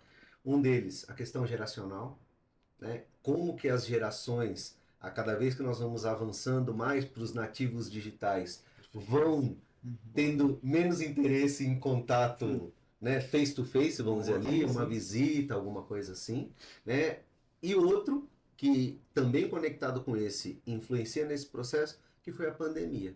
Um deles, a questão geracional, né? Como que as gerações, a cada vez que nós vamos avançando mais para os nativos digitais, vão tendo menos interesse em contato, né, face to face, vamos dizer ali, uma visita, alguma coisa assim, né? E outro que também conectado com esse influencia nesse processo, que foi a pandemia,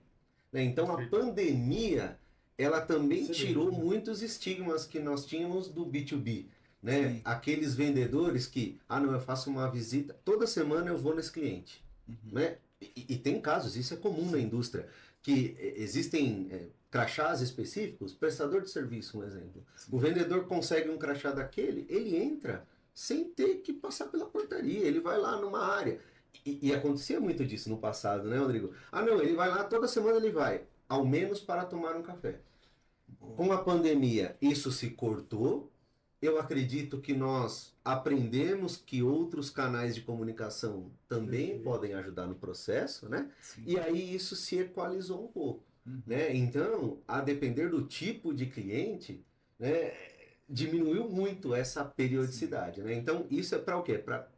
né? Então a pandemia, ela também tirou muitos estigmas que nós tínhamos do B2B, né? Aqueles vendedores que, não, eu faço uma visita, toda semana eu vou nesse cliente, né? E tem casos, isso é comum na indústria, que existem crachás específicos, prestador de serviço, um exemplo. O vendedor consegue um crachá daquele, ele entra sem ter que passar pela portaria, ele vai lá numa área. E acontecia muito disso no passado, né, Rodrigo? Não, ele vai lá, toda semana ele vai, ao menos para tomar um café. Com a pandemia, isso se cortou. Eu acredito que nós aprendemos que outros canais de comunicação também podem ajudar no processo, né? E aí isso se equalizou um pouco, né? Então, a depender do tipo de cliente, né, diminuiu muito essa periodicidade, né? Então, isso é para o quê? Para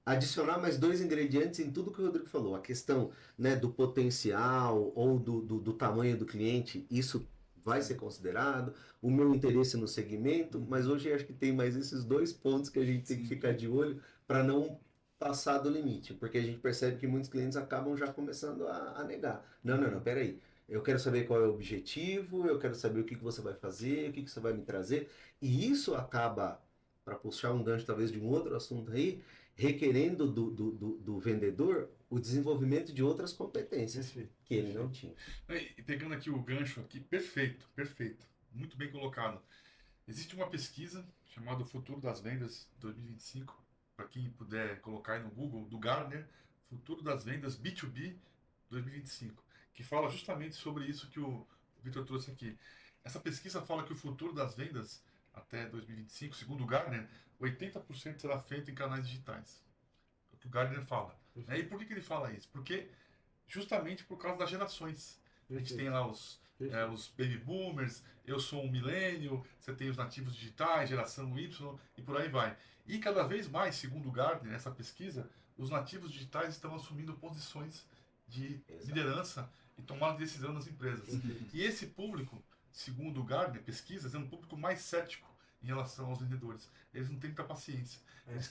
adicionar mais 2 ingredientes em tudo que o Rodrigo falou. A questão, né, do potencial ou do tamanho do cliente, isso vai ser considerado, o meu interesse no segmento, mas hoje eu acho que tem mais esses 2 pontos que a gente tem que ficar de olho para não passar do limite, porque a gente percebe que muitos clientes acabam já começando a negar. Não, peraí, eu quero saber qual é o objetivo, eu quero saber o que você vai fazer, o que você vai me trazer, e isso acaba, para puxar um gancho talvez de um outro assunto aí, requerendo do vendedor o desenvolvimento de outras competências que ele não tinha. E pegando aqui o gancho aqui, perfeito, muito bem colocado. Existe uma pesquisa chamada O Futuro das Vendas 2025, para quem puder colocar aí no Google, do Gartner, Futuro das Vendas B2B 2025, que fala justamente sobre isso que o Victor trouxe aqui. Essa pesquisa fala que o futuro das vendas até 2025, segundo o Gartner, 80% será feito em canais digitais. É o que o Gartner fala. E por que ele fala isso? Porque justamente por causa das gerações. A gente Perfeito. tem lá os baby boomers, eu sou um milênio, você tem os nativos digitais, geração Y e por aí vai. E cada vez mais, segundo o Gartner, essa pesquisa, os nativos digitais estão assumindo posições de Exato. liderança e tomar decisão nas empresas. E esse público, segundo o Gartner, pesquisas, é um público mais cético em relação aos vendedores. Eles não têm muita paciência.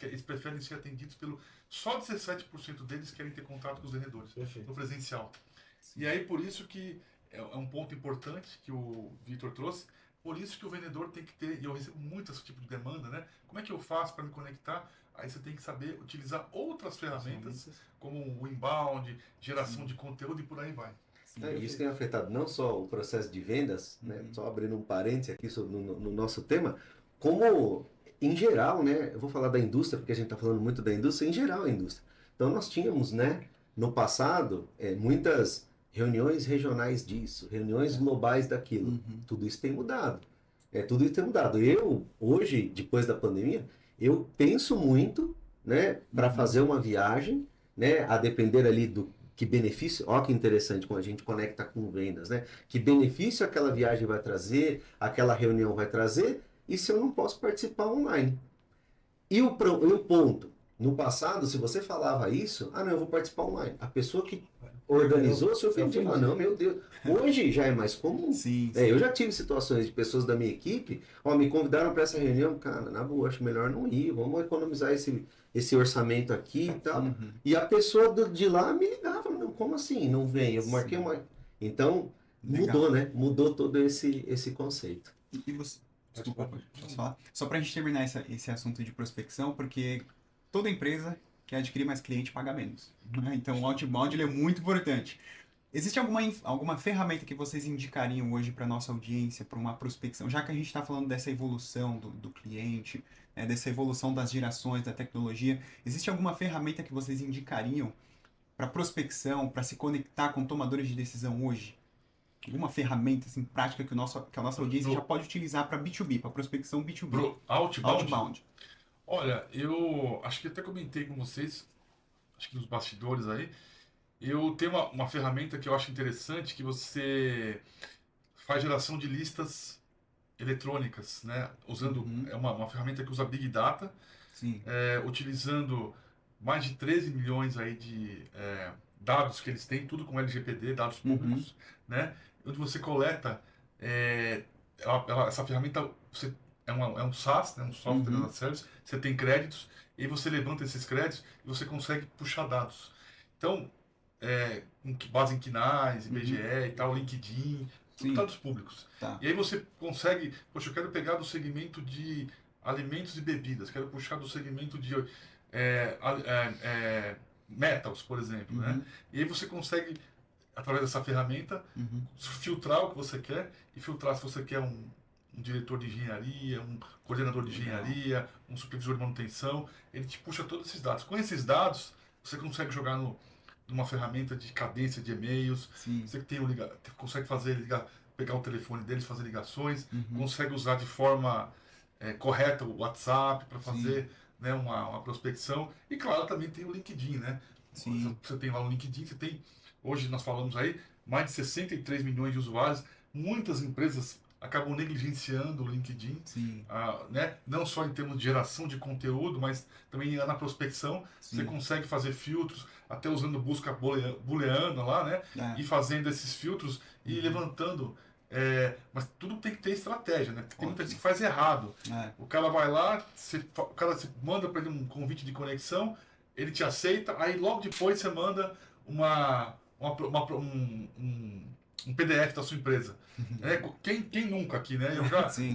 Eles preferem ser atendidos pelo... Só 17% deles querem ter contato com os vendedores Perfeito. no presencial. E aí, por isso que é um ponto importante que o Vitor trouxe, por isso que o vendedor tem que ter, e eu recebo muito esse tipo de demanda, né? Como é que eu faço para me conectar? Aí você tem que saber utilizar outras ferramentas, como o inbound, geração de conteúdo e por aí vai. Isso tem afetado não só o processo de vendas, né? Só abrindo um parênteses aqui no nosso tema, como em geral, né? Eu vou falar da indústria, porque a gente está falando muito da indústria, em geral a indústria. Então nós tínhamos, né, no passado, muitas reuniões regionais disso, reuniões globais daquilo. Tudo isso tem mudado. Tudo isso tem mudado. Eu, hoje, depois da pandemia, eu penso muito, né, para fazer uma viagem, né, a depender ali do que benefício, ó que interessante como a gente conecta com vendas, né? Que benefício aquela viagem vai trazer, aquela reunião vai trazer, e se eu não posso participar online. E o ponto, no passado, se você falava isso, não, eu vou participar online. A pessoa que organizou se ofendia, não, meu Deus. Hoje já é mais comum. Sim. Eu já tive situações de pessoas da minha equipe, me convidaram para essa reunião, cara, na boa, acho melhor não ir, vamos economizar esse orçamento aqui e tal. E a pessoa de lá me ligava, não, como assim? Não vem? Eu marquei uma... Então, mudou, né? Mudou todo esse conceito. E você... Desculpa, posso falar? Só para a gente terminar esse assunto de prospecção, porque toda empresa que adquirir mais cliente paga menos, né? Então o outbound ele é muito importante. Existe alguma ferramenta que vocês indicariam hoje para nossa audiência, para uma prospecção? Já que a gente está falando dessa evolução do cliente, né, dessa evolução das gerações, da tecnologia, existe alguma ferramenta que vocês indicariam para prospecção, para se conectar com tomadores de decisão hoje? Alguma ferramenta assim, prática que a nossa audiência já pode utilizar para B2B, para prospecção B2B? Outbound? Olha, eu acho que até comentei com vocês, acho que nos bastidores aí, eu tenho uma ferramenta que eu acho interessante, que você faz geração de listas eletrônicas, né? Usando, é uma ferramenta que usa Big Data, utilizando mais de 13 milhões aí de dados que eles têm, tudo com LGPD, dados públicos, né? Onde você coleta, essa ferramenta é um SaaS, né? Um Software as a Service, você tem créditos, e você levanta esses créditos e você consegue puxar dados. Então, com base em KNAIS, IBGE e tal, LinkedIn, tudo dados públicos. Tá. E aí você consegue, poxa, eu quero pegar do segmento de alimentos e bebidas, quero puxar do segmento de metals, por exemplo, né? E aí você consegue, através dessa ferramenta, filtrar o que você quer e filtrar se você quer um diretor de engenharia, um coordenador de engenharia, um supervisor de manutenção, ele te puxa todos esses dados. Com esses dados, você consegue jogar numa ferramenta de cadência de e-mails, você consegue pegar o telefone deles, fazer ligações, consegue usar de forma correta o WhatsApp para fazer, né, uma prospecção. E claro, também tem o LinkedIn, né? Você tem lá no LinkedIn, hoje nós falamos aí, mais de 63 milhões de usuários. Muitas empresas acabam negligenciando o LinkedIn, né? Não só em termos de geração de conteúdo, mas também na prospecção. Você consegue fazer filtros, até usando busca booleana lá, né? E fazendo esses filtros e levantando. Mas tudo tem que ter estratégia, né? Tem muita gente que faz errado. O cara vai lá, você manda para ele um convite de conexão, ele te aceita, aí logo depois você manda um PDF da sua empresa. Quem nunca aqui, né? Eu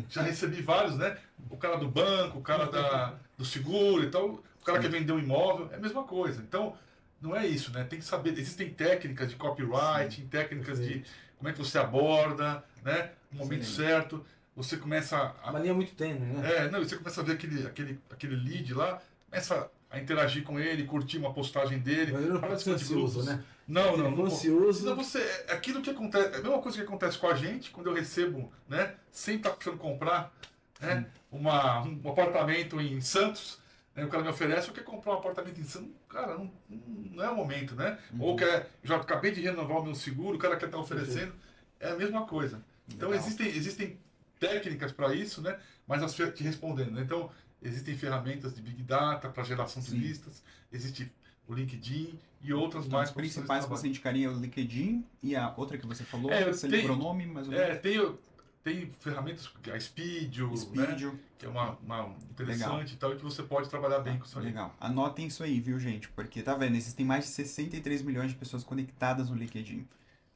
já recebi vários, né? O cara do banco, o cara do seguro e tal, o cara quer vender um imóvel, é a mesma coisa. Então, não é isso, né? Tem que saber, existem técnicas de copywriting, técnicas de como é que você aborda, né? No momento certo, você começa Uma linha muito tênue, né? Você começa a ver aquele lead lá, começa a interagir com ele, curtir uma postagem dele. Mas ele não pode ser ansioso, né? Não ansioso. Então aquilo que acontece, a mesma coisa que acontece com a gente, quando eu recebo, né, sem estar precisando comprar, né, um apartamento em Santos, Aí o cara me oferece, eu quero comprar um apartamento em São cara, não é o momento, né? Ou quer, já acabei de renovar o meu seguro, o cara quer estar oferecendo, é a mesma coisa. Então Legal. existem técnicas para isso, né? Mas te respondendo, né? Então existem ferramentas de Big Data para geração de Sim. listas, existe o LinkedIn e outras Então, mais as principais que você indicaria é o LinkedIn e a outra que você falou, você lembrou o nome, mais ou menos? Tem ferramentas, a Speedio, né? Speedio. Que é uma interessante e tal, e que você pode trabalhar bem com isso aí. Legal. Anotem isso aí, viu, gente? Porque, tá vendo, existem mais de 63 milhões de pessoas conectadas no LinkedIn.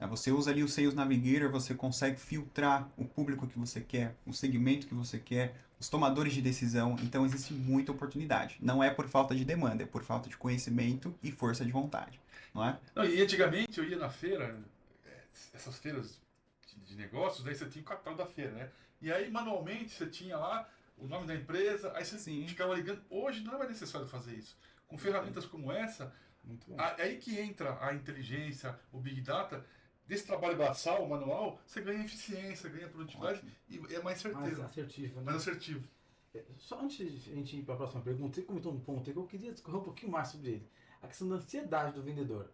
Você usa ali o Sales Navigator, você consegue filtrar o público que você quer, o segmento que você quer, os tomadores de decisão. Então, existe muita oportunidade. Não é por falta de demanda, é por falta de conhecimento e força de vontade, não é? Não, e antigamente eu ia na feira, essas feiras de negócios, daí você tinha o catálogo da feira, né? E aí, manualmente, você tinha lá o nome da empresa, aí você Sim. ficava ligando. Hoje não é mais necessário fazer isso. Com ferramentas como essa, Muito bom. aí que entra a inteligência, o Big Data. Desse trabalho braçal, manual, você ganha eficiência, ganha produtividade e é mais Mais certeiro, assertivo, né? mais assertivo. Só antes de a gente ir para a próxima pergunta, você comentou um ponto aí que eu queria discorrer um pouquinho mais sobre ele. A questão da ansiedade do vendedor.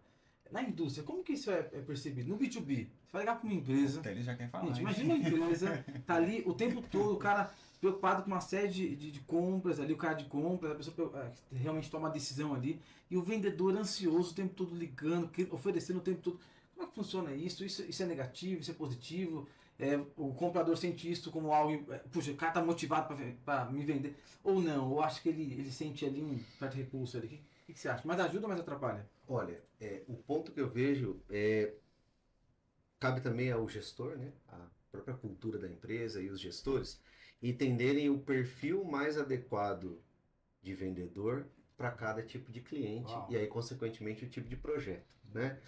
Na indústria, como que isso é percebido? No B2B, você vai ligar para uma empresa. Puta, ele já quer falar. Gente, hein? imagina uma empresa, tá ali o tempo todo, o cara preocupado com uma série de compras ali, o cara de compras, a pessoa que realmente toma a decisão ali, e o vendedor ansioso o tempo todo ligando, oferecendo o tempo todo. Como é que funciona isso? Isso é negativo, isso é positivo? O comprador sente isso como algo, puxa, o cara tá motivado para me vender, ou não? Ou acha que ele sente ali um certo repulso ali? O que você acha? Mais ajuda ou mais atrapalha? Olha, o ponto que eu vejo cabe também ao gestor, né? A própria cultura da empresa e os gestores entenderem o perfil mais adequado de vendedor para cada tipo de cliente. Uau. E aí, consequentemente, o tipo de projeto, né?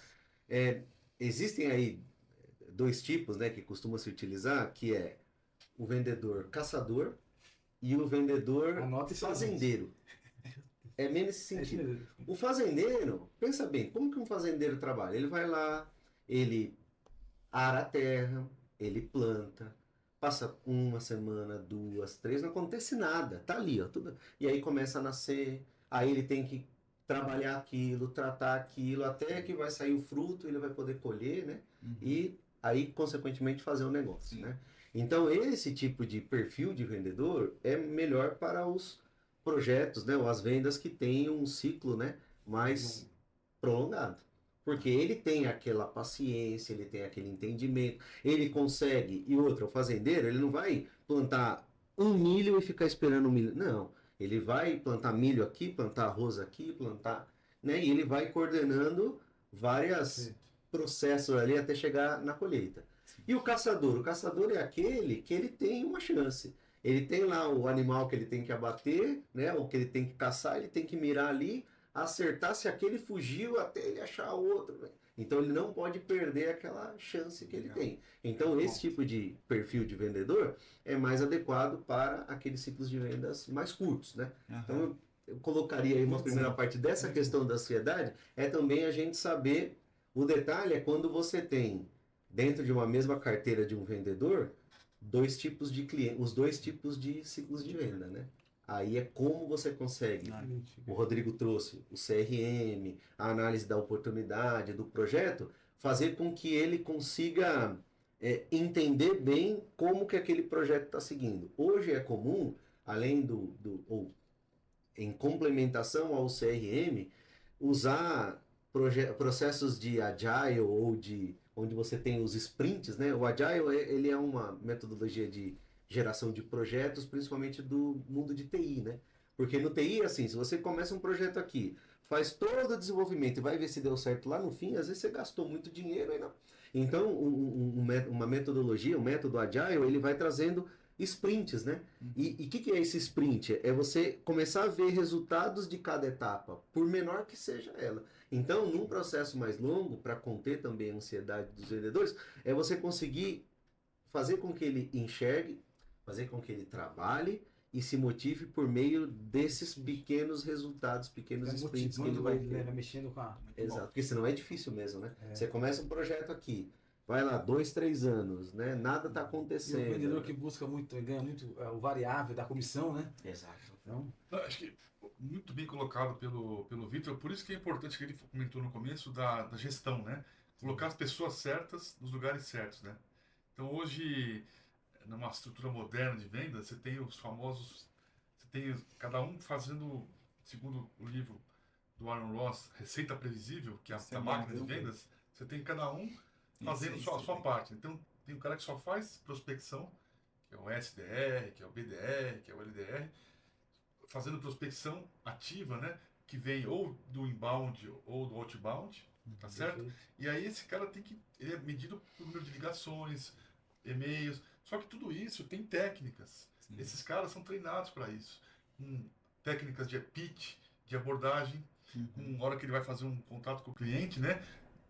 Existem aí dois tipos, né, que costuma se utilizar, que é o vendedor caçador e o vendedor Anota isso aí, fazendeiro. É meio nesse É isso sentido. mesmo. O fazendeiro, pensa bem, como que um fazendeiro trabalha? Ele vai lá, ele ara a terra, ele planta, passa uma semana, duas, três, não acontece nada, tá ali, ó, tudo. E aí começa a nascer, aí ele tem que trabalhar aquilo, tratar aquilo, até que vai sair o fruto, ele vai poder colher, né? E aí, consequentemente, fazer o negócio, né? Então, esse tipo de perfil de vendedor é melhor para os projetos, né? Ou as vendas que têm um ciclo, né? Mais prolongado. Porque ele tem aquela paciência, ele tem aquele entendimento, ele consegue. E outra, o fazendeiro, ele não vai plantar um milho e ficar esperando um milho. Não. Ele vai plantar milho aqui, plantar arroz aqui, plantar. Né? E ele vai coordenando vários processos ali até chegar na colheita. E o caçador é aquele que ele tem uma chance. Ele tem lá o animal que ele tem que abater, né? O que ele tem que caçar, ele tem que mirar ali, acertar se aquele fugiu até ele achar outro. Né? Então ele não pode perder aquela chance que ele tem. Então esse tipo de perfil de vendedor é mais adequado para aqueles ciclos de vendas mais curtos, né? Então eu colocaria aí uma primeira parte dessa questão da ansiedade, é também a gente saber, o detalhe é quando você tem dentro de uma mesma carteira de um vendedor, dois tipos de clientes, os dois tipos de ciclos de venda, né? Aí é como você consegue. O Rodrigo trouxe o CRM, a análise da oportunidade, do projeto, fazer com que ele consiga entender bem como que aquele projeto está seguindo. Hoje é comum, além ou em complementação ao CRM, usar processos de Agile ou de onde você tem os sprints, né? O Agile ele é uma metodologia de geração de projetos, principalmente do mundo de TI, né? Porque no TI, assim, se você começa um projeto aqui, faz todo o desenvolvimento e vai ver se deu certo lá no fim, às vezes você gastou muito dinheiro aí não. Então, uma metodologia, um método Agile, ele vai trazendo sprints, né? E o que é esse sprint? É você começar a ver resultados de cada etapa, por menor que seja ela. Então, num processo mais longo, para conter também a ansiedade dos vendedores, é você conseguir fazer com que ele enxergue, fazer com que ele trabalhe e se motive por meio desses pequenos resultados, pequenos sprints que ele vai ter. Vai mexendo com a... Exato, porque senão é difícil mesmo, né? Você começa um projeto aqui, vai lá, 2, 3 anos, né? Nada está acontecendo. E o vendedor que busca muito, ganha muito o variável da comissão, né? Exato. Então... Acho que muito bem colocado pelo Vitor, por isso que é importante que ele comentou no começo da gestão, né? Colocar as pessoas certas nos lugares certos, né? Então hoje, numa estrutura moderna de vendas, você tem os famosos, você tem cada um fazendo, segundo o livro do Aaron Ross, Receita Previsível, que é Isso é a bom, máquina de viu? venda, você tem cada um fazendo Isso, a sua parte. Então tem um cara que só faz prospecção, que é o SDR, que é o BDR, que é o LDR, fazendo prospecção ativa, né? Que vem ou do inbound ou do outbound, tá certo? Perfeito. E aí esse cara ele é medido por número de ligações, e-mails, só que tudo isso tem técnicas. Sim. Esses caras são treinados para isso. Com técnicas de pitch, de abordagem, com hora que ele vai fazer um contato com o cliente, né?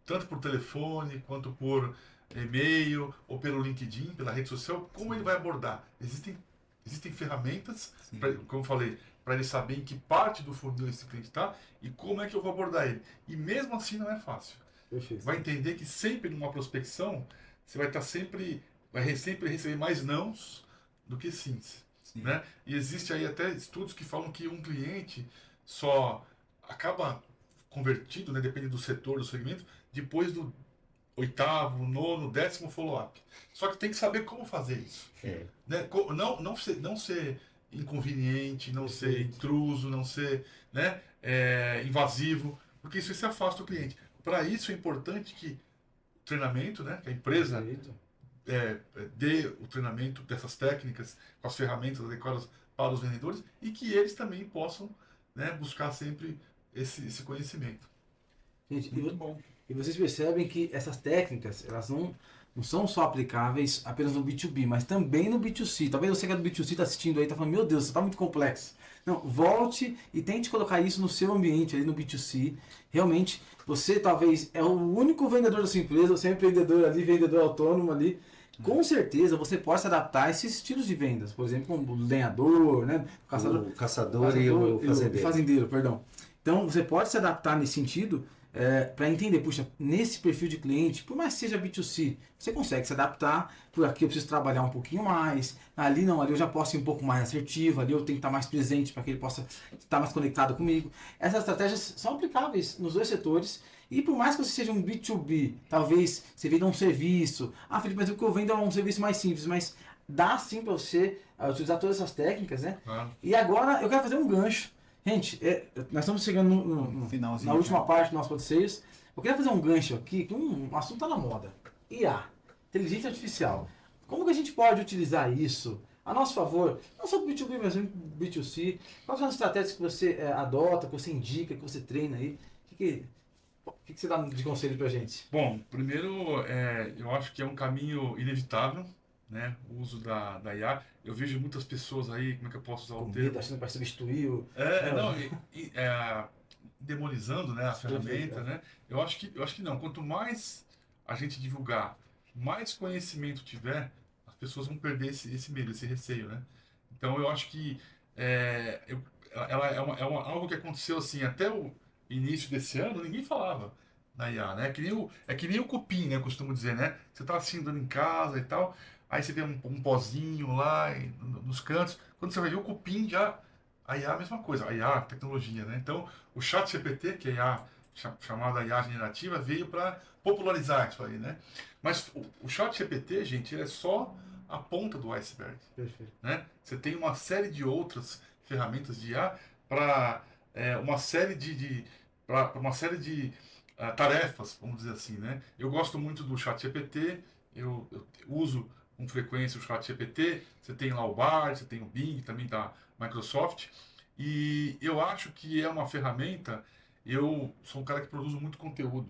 Tanto por telefone, quanto por e-mail, ou pelo LinkedIn, pela rede social, como ele vai abordar. Existem ferramentas, Sim. como eu falei, para ele saber em que parte do funil esse cliente está e como é que eu vou abordar ele. E mesmo assim não é fácil. Perfeito. Vai entender que sempre numa prospecção, você vai estar sempre receber mais nãos do que sims. Sim. Né? E existe aí até estudos que falam que um cliente só acaba convertido, né, depende do setor, do segmento, depois do 8º, 9º, 10º follow-up. Só que tem que saber como fazer isso. É. Né? Não ser inconveniente, não ser Perfeito. intruso, não ser, né, invasivo, porque isso se afasta o cliente. Para isso é importante que o treinamento, né, que a empresa Perfeito. dê o treinamento dessas técnicas com as ferramentas adequadas para os vendedores e que eles também possam, né, buscar sempre esse conhecimento. Gente, Muito bom. e vocês percebem que essas técnicas, elas não são só aplicáveis apenas no B2B, mas também no B2C. Talvez você que é do B2C está assistindo aí, está falando, meu Deus, isso está muito complexo. Não, volte e tente colocar isso no seu ambiente ali no B2C. Realmente, você talvez é o único vendedor da sua empresa, você é empreendedor ali, vendedor autônomo ali. Com certeza você pode se adaptar a esses estilos de vendas. Por exemplo, como o lenhador, né? O caçador e o fazendeiro. Fazendeiro, perdão. Então, você pode se adaptar nesse sentido para entender, puxa, nesse perfil de cliente, por mais que seja B2C, você consegue se adaptar, por aqui eu preciso trabalhar um pouquinho mais, ali não, ali eu já posso ser um pouco mais assertivo, ali eu tenho que estar mais presente para que ele possa estar mais conectado comigo. Essas estratégias são aplicáveis nos dois setores, e por mais que você seja um B2B, talvez você venda um serviço, Felipe, mas o que eu vendo é um serviço mais simples, mas dá sim para você utilizar todas essas técnicas, né? Tá? E agora eu quero fazer um gancho. Gente, nós estamos chegando Finalzinho, na última né? parte do nosso podcast. Eu queria fazer um gancho aqui, que um assunto está na moda. IA, inteligência artificial. Como que a gente pode utilizar isso a nosso favor? Não só para B2B, mas também B2C. Quais são as estratégias que você adota, que você indica, que você treina aí? O que você dá de conselho para a gente? Bom, primeiro, eu acho que é um caminho inevitável, né, o uso da IA. Eu vejo muitas pessoas aí, como é que eu posso usar Com o medo, termo? achando que vai substituir o... Não, demonizando, né, a ferramenta, né? Eu acho que não. Quanto mais a gente divulgar, mais conhecimento tiver, as pessoas vão perder esse medo, esse receio, né? Então eu acho que ela algo que aconteceu assim até o início desse ano, ninguém falava na IA, né? É que nem o cupim, né? Eu costumo dizer, né? Você tá assim andando em casa e tal, aí você vê um pozinho lá nos cantos, quando você vai ver o cupim já. A IA é a mesma coisa, a IA, tecnologia, né? Então, o chat GPT, que é a IA, chamada IA generativa, veio para popularizar isso aí, né? Mas o chat GPT, gente, ele é só a ponta do iceberg, Perfeito. né? Você tem uma série de outras ferramentas de IA para uma série para uma série de tarefas, vamos dizer assim, né? Eu gosto muito do chat GPT, eu uso com frequência o chat GPT, você tem lá o Bard, você tem o Bing, também da Microsoft, e eu acho que é uma ferramenta, eu sou um cara que produz muito conteúdo,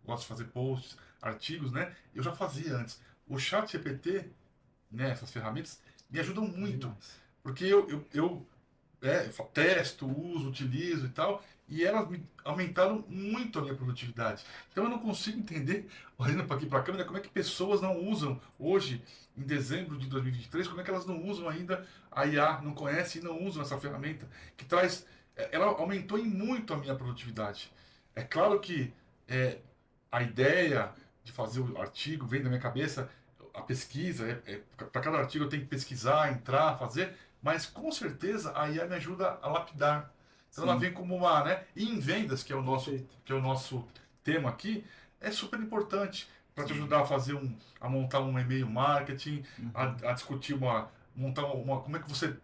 gosto de fazer posts, artigos, né? Eu já fazia antes. O chat GPT, né, essas ferramentas, me ajudam muito, porque eu testo, uso, utilizo e tal, e elas me aumentaram muito a minha produtividade. Então eu não consigo entender, olhando para aqui para a câmera, como é que pessoas não usam hoje, em dezembro de 2023, como é que elas não usam ainda a IA, não conhecem e não usam essa ferramenta, que traz, ela aumentou em muito a minha produtividade. É claro que a ideia de fazer o artigo vem da minha cabeça, a pesquisa, para cada artigo eu tenho que pesquisar, entrar, fazer, mas com certeza a IA me ajuda a lapidar, Então ela vem como uma, né? E em vendas, que é o nosso tema aqui, é super importante para te ajudar a fazer a montar um e-mail marketing, a discutir montar como é que você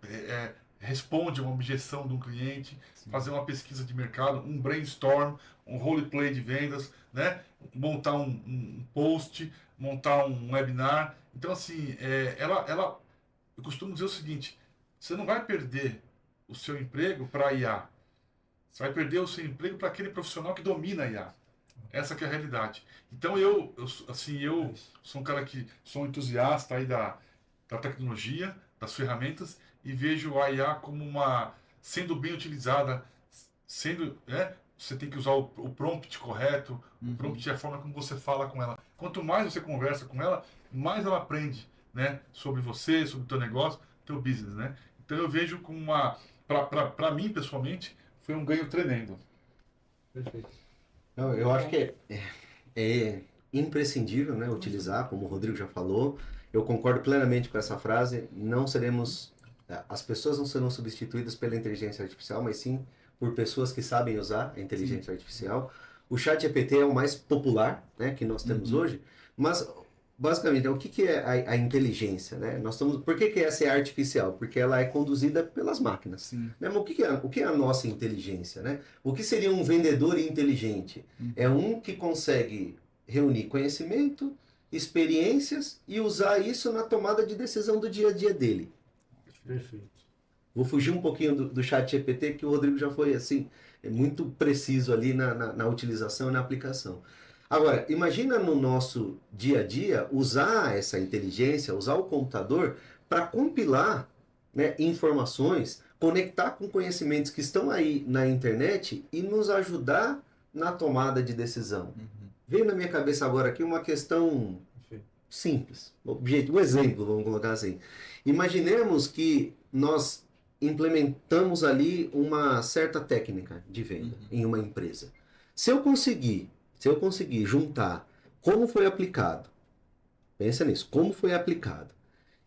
responde uma objeção de um cliente, fazer uma pesquisa de mercado, um brainstorm, um roleplay de vendas, né? Montar um post, montar um webinar. Então, assim, eu costumo dizer o seguinte, você não vai perder o seu emprego para a IA. Você vai perder o seu emprego para aquele profissional que domina a IA. Essa que é a realidade. Então, eu sou um cara que sou um entusiasta aí da tecnologia, das ferramentas, e vejo a IA como sendo bem utilizada, você tem que usar o prompt correto, o prompt é a forma como você fala com ela. Quanto mais você conversa com ela, mais ela aprende, né, sobre você, sobre o teu negócio, teu business, né? Então eu vejo como para mim pessoalmente, foi um ganho tremendo. Perfeito. Não, eu acho que é imprescindível, né, utilizar, como o Rodrigo já falou. Eu concordo plenamente com essa frase. As pessoas não serão substituídas pela inteligência artificial, mas sim por pessoas que sabem usar a inteligência artificial. O ChatGPT é o mais popular, né, que nós temos hoje, mas basicamente, o que é a inteligência, né? Por que essa é artificial? Porque ela é conduzida pelas máquinas. Sim. Né? Mas o que é a nossa inteligência, né? O que seria um vendedor inteligente? É um que consegue reunir conhecimento, experiências e usar isso na tomada de decisão do dia a dia dele. Perfeito. Vou fugir um pouquinho do ChatGPT, que o Rodrigo já foi assim, muito preciso ali na utilização e na aplicação. Agora, imagina no nosso dia a dia usar essa inteligência, usar o computador para compilar, né, informações, conectar com conhecimentos que estão aí na internet e nos ajudar na tomada de decisão. Veio na minha cabeça agora aqui uma questão simples, um exemplo, vamos colocar assim. Imaginemos que nós implementamos ali uma certa técnica de venda em uma empresa. Se eu conseguir juntar como foi aplicado, pensa nisso, como foi aplicado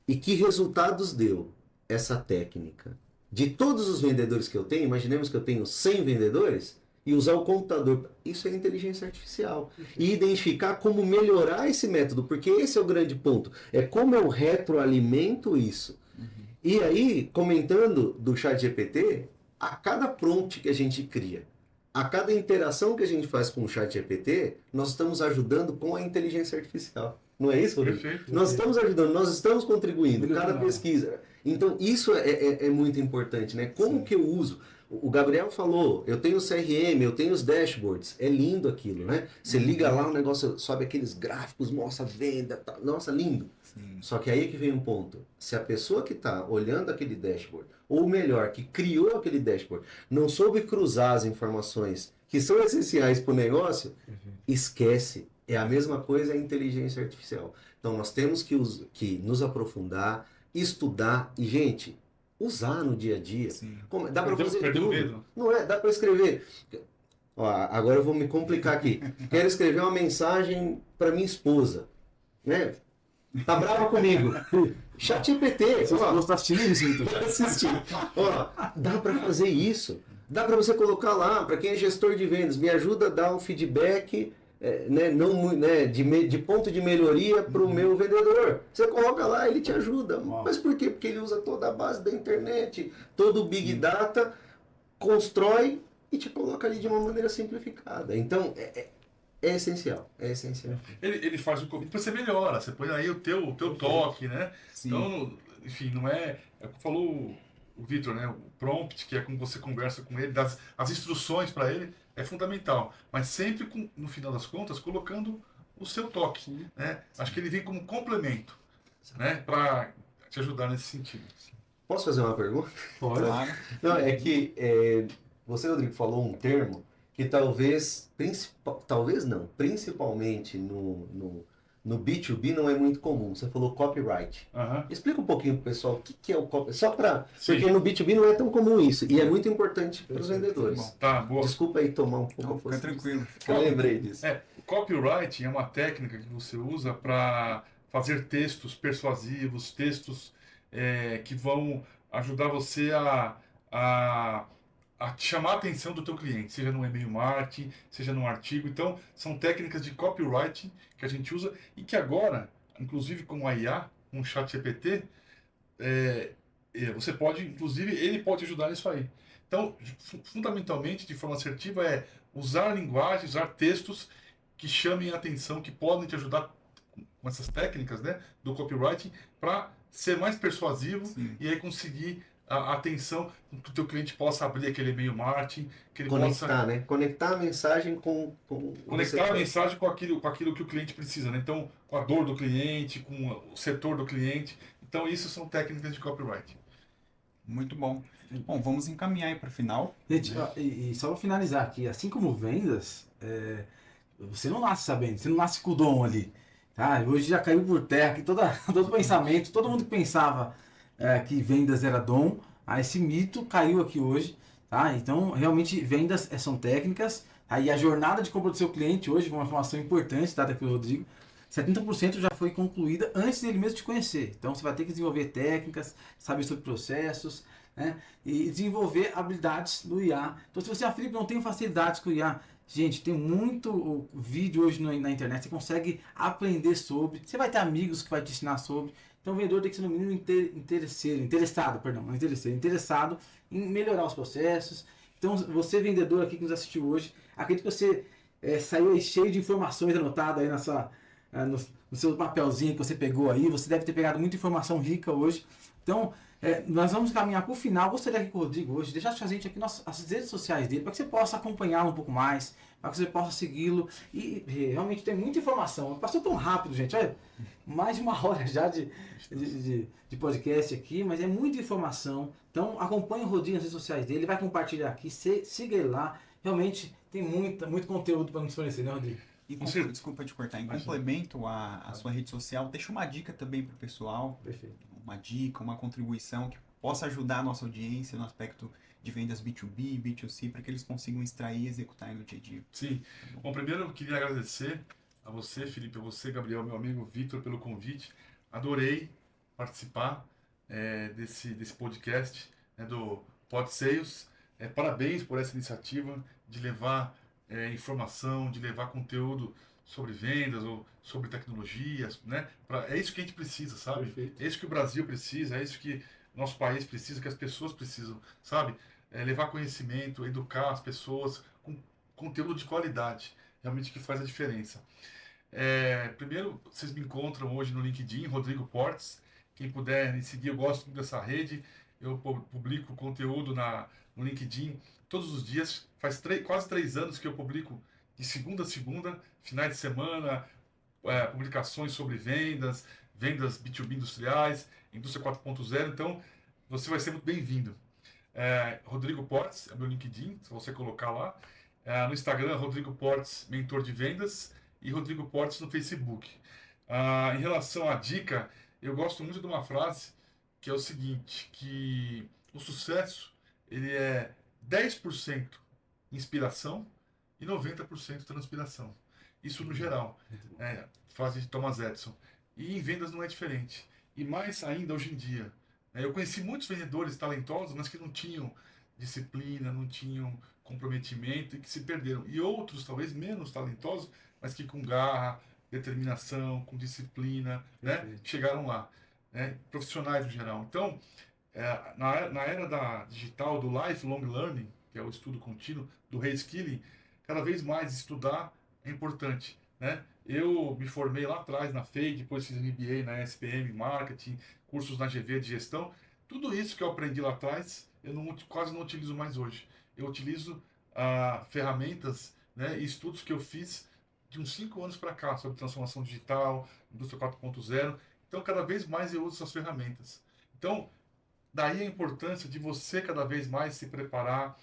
e que resultados deu essa técnica de todos os vendedores que eu tenho, imaginemos que eu tenho 100 vendedores, e usar o computador, isso é inteligência artificial. E identificar como melhorar esse método, porque esse é o grande ponto, é como eu retroalimento isso. E aí, comentando do ChatGPT, a cada prompt que a gente cria, a cada interação que a gente faz com o ChatGPT, nós estamos ajudando com a inteligência artificial. Não é isso, Rodrigo? Perfeito. Nós estamos ajudando, nós estamos contribuindo, cada pesquisa. Então, isso é muito importante, né? Como que eu uso? O Gabriel falou, eu tenho o CRM, eu tenho os dashboards, é lindo aquilo, né? Você liga lá, o negócio sobe aqueles gráficos, mostra venda, tá, nossa, lindo. Sim. Só que aí que vem um ponto, se a pessoa que está olhando aquele dashboard, ou melhor, que criou aquele dashboard, não soube cruzar as informações que são essenciais para o negócio, esquece. É a mesma coisa a inteligência artificial. Então nós temos que nos aprofundar, estudar e, gente, usar no dia a dia. Dá para fazer tudo. Medo. Não é? Dá para escrever. Ó, agora eu vou me complicar aqui. Quero escrever uma mensagem para minha esposa, né? Tá brava comigo. ChatGPT. Você está assistindo isso, Vitor? Ó, dá para fazer isso. Dá para você colocar lá, para quem é gestor de vendas, me ajuda a dar um feedback, de ponto de melhoria para o meu vendedor. Você coloca lá, ele te ajuda. Mas por quê? Porque ele usa toda a base da internet, todo o Big Data, constrói e te coloca ali de uma maneira simplificada. Então, é essencial. É essencial. Ele faz o convite, depois você melhora, você põe aí o teu toque, né? Sim. Então, enfim, não é o que falou o Vitor, né? O prompt, que é como você conversa com ele, as instruções para ele, é fundamental. Mas sempre, no final das contas, colocando o seu toque, né? Acho que ele vem como complemento, né? Para te ajudar nesse sentido. Posso fazer uma pergunta? Pode. Não, é que você, Rodrigo, falou um termo que principalmente no B2B não é muito comum. Você falou copyright. Explica um pouquinho pro pessoal o que é o copyright. Porque no B2B não é tão comum isso. E é muito importante para os vendedores. Tá, boa. Desculpa aí tomar um pouco. Não, fica tranquilo. Eu lembrei disso. O copywriting é uma técnica que você usa para fazer textos persuasivos, textos que vão ajudar você a chamar a atenção do teu cliente, seja no e-mail marketing, seja num artigo. Então, são técnicas de copywriting que a gente usa e que agora, inclusive com a IA, com o ChatGPT, você pode, inclusive, ele pode ajudar nisso aí. Então, fundamentalmente, de forma assertiva, é usar linguagem, usar textos que chamem a atenção, que podem te ajudar com essas técnicas, né, do copywriting, para ser mais persuasivo. Sim. E aí conseguir a atenção, que o teu cliente possa abrir aquele e-mail marketing, que ele conectar, possa... né? Conectar a mensagem Conectar a mensagem com aquilo que o cliente precisa, né? Então, com a dor do cliente, com o setor do cliente. Então, isso são técnicas de copywriting. Muito bom. Bom, vamos encaminhar aí para o final. Gente, e só para finalizar aqui, assim como vendas, você não nasce sabendo, você não nasce com o dom ali. Tá? Hoje já caiu por terra que todo pensamento, todo mundo que pensava que vendas era dom, esse mito caiu aqui hoje. Tá? Então, realmente, vendas são técnicas. Aí a jornada de compra do seu cliente hoje, uma informação importante dada pelo Rodrigo, 70% já foi concluída antes dele mesmo te conhecer. Então, você vai ter que desenvolver técnicas, saber sobre processos, né? E desenvolver habilidades no IA. Então, se você, Felipe, não tem facilidades com o IA, gente, tem muito vídeo hoje na internet, você consegue aprender sobre, você vai ter amigos que vai te ensinar sobre. Então, o vendedor tem que ser, no mínimo, interessado em melhorar os processos. Então, você, vendedor aqui que nos assistiu hoje, acredito que você saiu aí cheio de informações anotadas aí no seu papelzinho que você pegou aí. Você deve ter pegado muita informação rica hoje. Então, nós vamos caminhar para o final. Gostaria aqui com o Rodrigo hoje deixar a gente aqui as redes sociais dele, para que você possa acompanhá-lo um pouco mais, para que você possa segui-lo. E realmente tem muita informação. Passou tão rápido, gente. Olha, mais de 1 hora já de podcast aqui, mas é muita informação. Então, acompanhe o Rodrigo nas redes sociais dele. Ele vai compartilhar aqui. Siga ele lá. Realmente tem muito conteúdo para nos fornecer, né, Rodrigo? E desculpa te cortar, em complemento à sua rede social, deixa uma dica também para o pessoal. Perfeito. Uma dica, uma contribuição que possa ajudar a nossa audiência no aspecto de vendas B2B, B2C, para que eles consigam extrair e executar no dia a dia. Sim. Bom, primeiro eu queria agradecer a você, Felipe, a você, Gabriel, meu amigo Vitor, pelo convite. Adorei participar desse podcast, né, do Pod Sales. Parabéns por essa iniciativa de levar informação, de levar conteúdo sobre vendas ou sobre tecnologias, né? É isso que a gente precisa, sabe? Perfeito. É isso que o Brasil precisa, é isso que nosso país precisa, que as pessoas precisam, sabe? Levar conhecimento, educar as pessoas com conteúdo de qualidade, realmente que faz a diferença. Primeiro, vocês me encontram hoje no LinkedIn, Rodrigo Portes. Quem puder me seguir, eu gosto muito dessa rede. Eu publico conteúdo no LinkedIn todos os dias. Faz quase 3 anos que eu publico de segunda a segunda, finais de semana, publicações sobre vendas B2B industriais, indústria 4.0. Então, você vai ser muito bem-vindo. Rodrigo Portes é meu LinkedIn, se você colocar lá. No Instagram, Rodrigo Portes, mentor de vendas, e Rodrigo Portes no Facebook. Em relação à dica, eu gosto muito de uma frase que é o seguinte, que o sucesso ele é 10% inspiração e 90% transpiração. Isso no geral. Frase de Thomas Edison. E em vendas não é diferente. E mais ainda hoje em dia. Eu conheci muitos vendedores talentosos, mas que não tinham disciplina, não tinham comprometimento e que se perderam. E outros, talvez menos talentosos, mas que com garra, determinação, com disciplina, né, chegaram lá. Profissionais no geral. Então, na era da digital, do lifelong learning, que é o estudo contínuo, do reskilling, cada vez mais estudar é importante, né? Eu me formei lá atrás na FEI, depois fiz MBA na SPM Marketing, cursos na GV de gestão. Tudo isso que eu aprendi lá atrás, eu quase não utilizo mais hoje. Eu utilizo ferramentas, né, e estudos que eu fiz de uns 5 anos para cá, sobre transformação digital, indústria 4.0. Então, cada vez mais eu uso essas ferramentas. Então, daí a importância de você cada vez mais se preparar,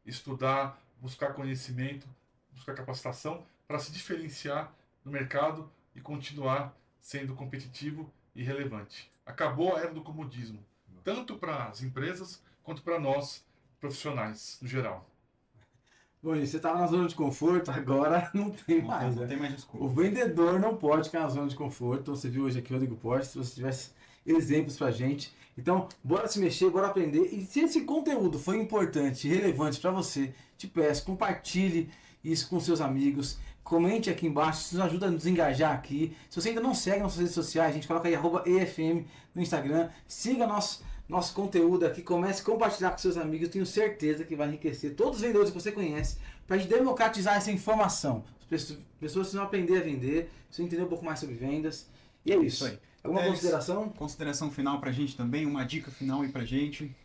estudar, buscar conhecimento, buscar capacitação para se diferenciar no mercado e continuar sendo competitivo e relevante. Acabou a era do comodismo, tanto para as empresas quanto para nós, profissionais, no geral. Bom, gente, você estava na zona de conforto, agora não tem mais. Não tem mais desculpa. O vendedor não pode ficar na zona de conforto. Então, você viu hoje aqui o Rodrigo Portes. Se você tivesse exemplos pra gente. Então, bora se mexer, bora aprender. E se esse conteúdo foi importante e relevante para você, te peço, compartilhe isso com seus amigos. Comente aqui embaixo, isso nos ajuda a nos engajar aqui. Se você ainda não segue nossas redes sociais, a gente coloca aí @EFM no Instagram. Siga nosso conteúdo aqui, comece a compartilhar com seus amigos. Eu tenho certeza que vai enriquecer todos os vendedores que você conhece para a gente democratizar essa informação. As pessoas precisam aprender a vender, precisam entender um pouco mais sobre vendas. E é isso. aí. Alguma consideração? Consideração final pra gente também, uma dica final aí pra gente.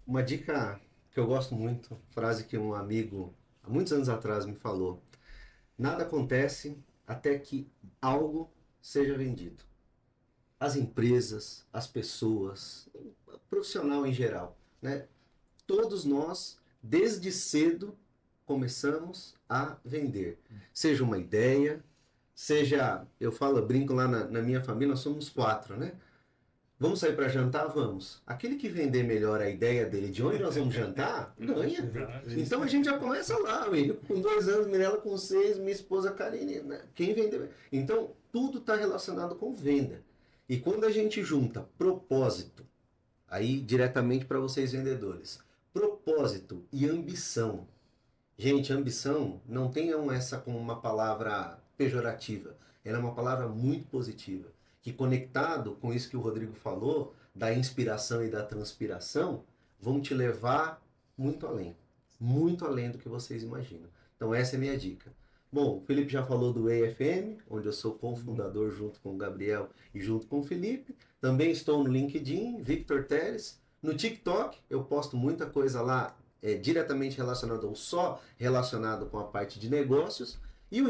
Uma dica que eu gosto muito, frase que um amigo há muitos anos atrás me falou: nada acontece até que algo seja vendido. As empresas, as pessoas, o profissional em geral, né? Todos nós, desde cedo, começamos a vender. Seja uma ideia, seja, eu brinco lá na minha família, nós somos 4, né? Vamos sair para jantar? Vamos. Aquele que vender melhor a ideia dele de onde nós vamos jantar, ganha. Então a gente já começa lá, eu com 2 anos, Mirella com 6, minha esposa Karine, né? Quem vende? Então tudo está relacionado com venda. E quando a gente junta propósito, aí diretamente para vocês vendedores, propósito e ambição. Gente, ambição, não tenham essa como uma palavra pejorativa. Ela é uma palavra muito positiva. Que conectado com isso que o Rodrigo falou, da inspiração e da transpiração, vão te levar muito além do que vocês imaginam. Então essa é a minha dica. Bom, o Felipe já falou do EFM, onde eu sou cofundador junto com o Gabriel e junto com o Felipe. Também estou no LinkedIn, Victor Teres. No TikTok, eu posto muita coisa lá diretamente relacionada ou só relacionado com a parte de negócios. E o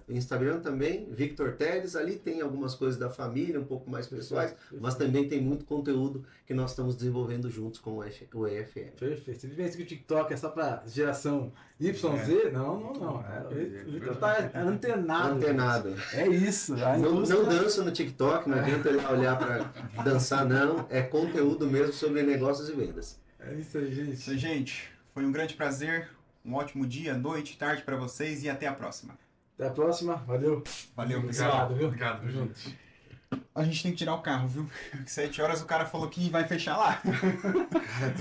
Instagram também, Victor Teres, ali tem algumas coisas da família, um pouco mais pessoais, mas também tem muito conteúdo que nós estamos desenvolvendo juntos com o EFM. Perfeito. Você pensa que o TikTok é só para geração YZ? Não. O Victor tá antenado. Antenado. É isso. Não danço no TikTok, não adianta ir lá olhar para dançar, não. É conteúdo mesmo sobre negócios e vendas. É isso aí, gente. Isso aí, gente. Foi um grande prazer. Um ótimo dia, noite, tarde para vocês e até a próxima. Até a próxima. Valeu. Valeu, pessoal. Obrigado, viu? Obrigado, gente. A gente tem que tirar o carro, viu? 7 horas o cara falou que vai fechar lá. Cara,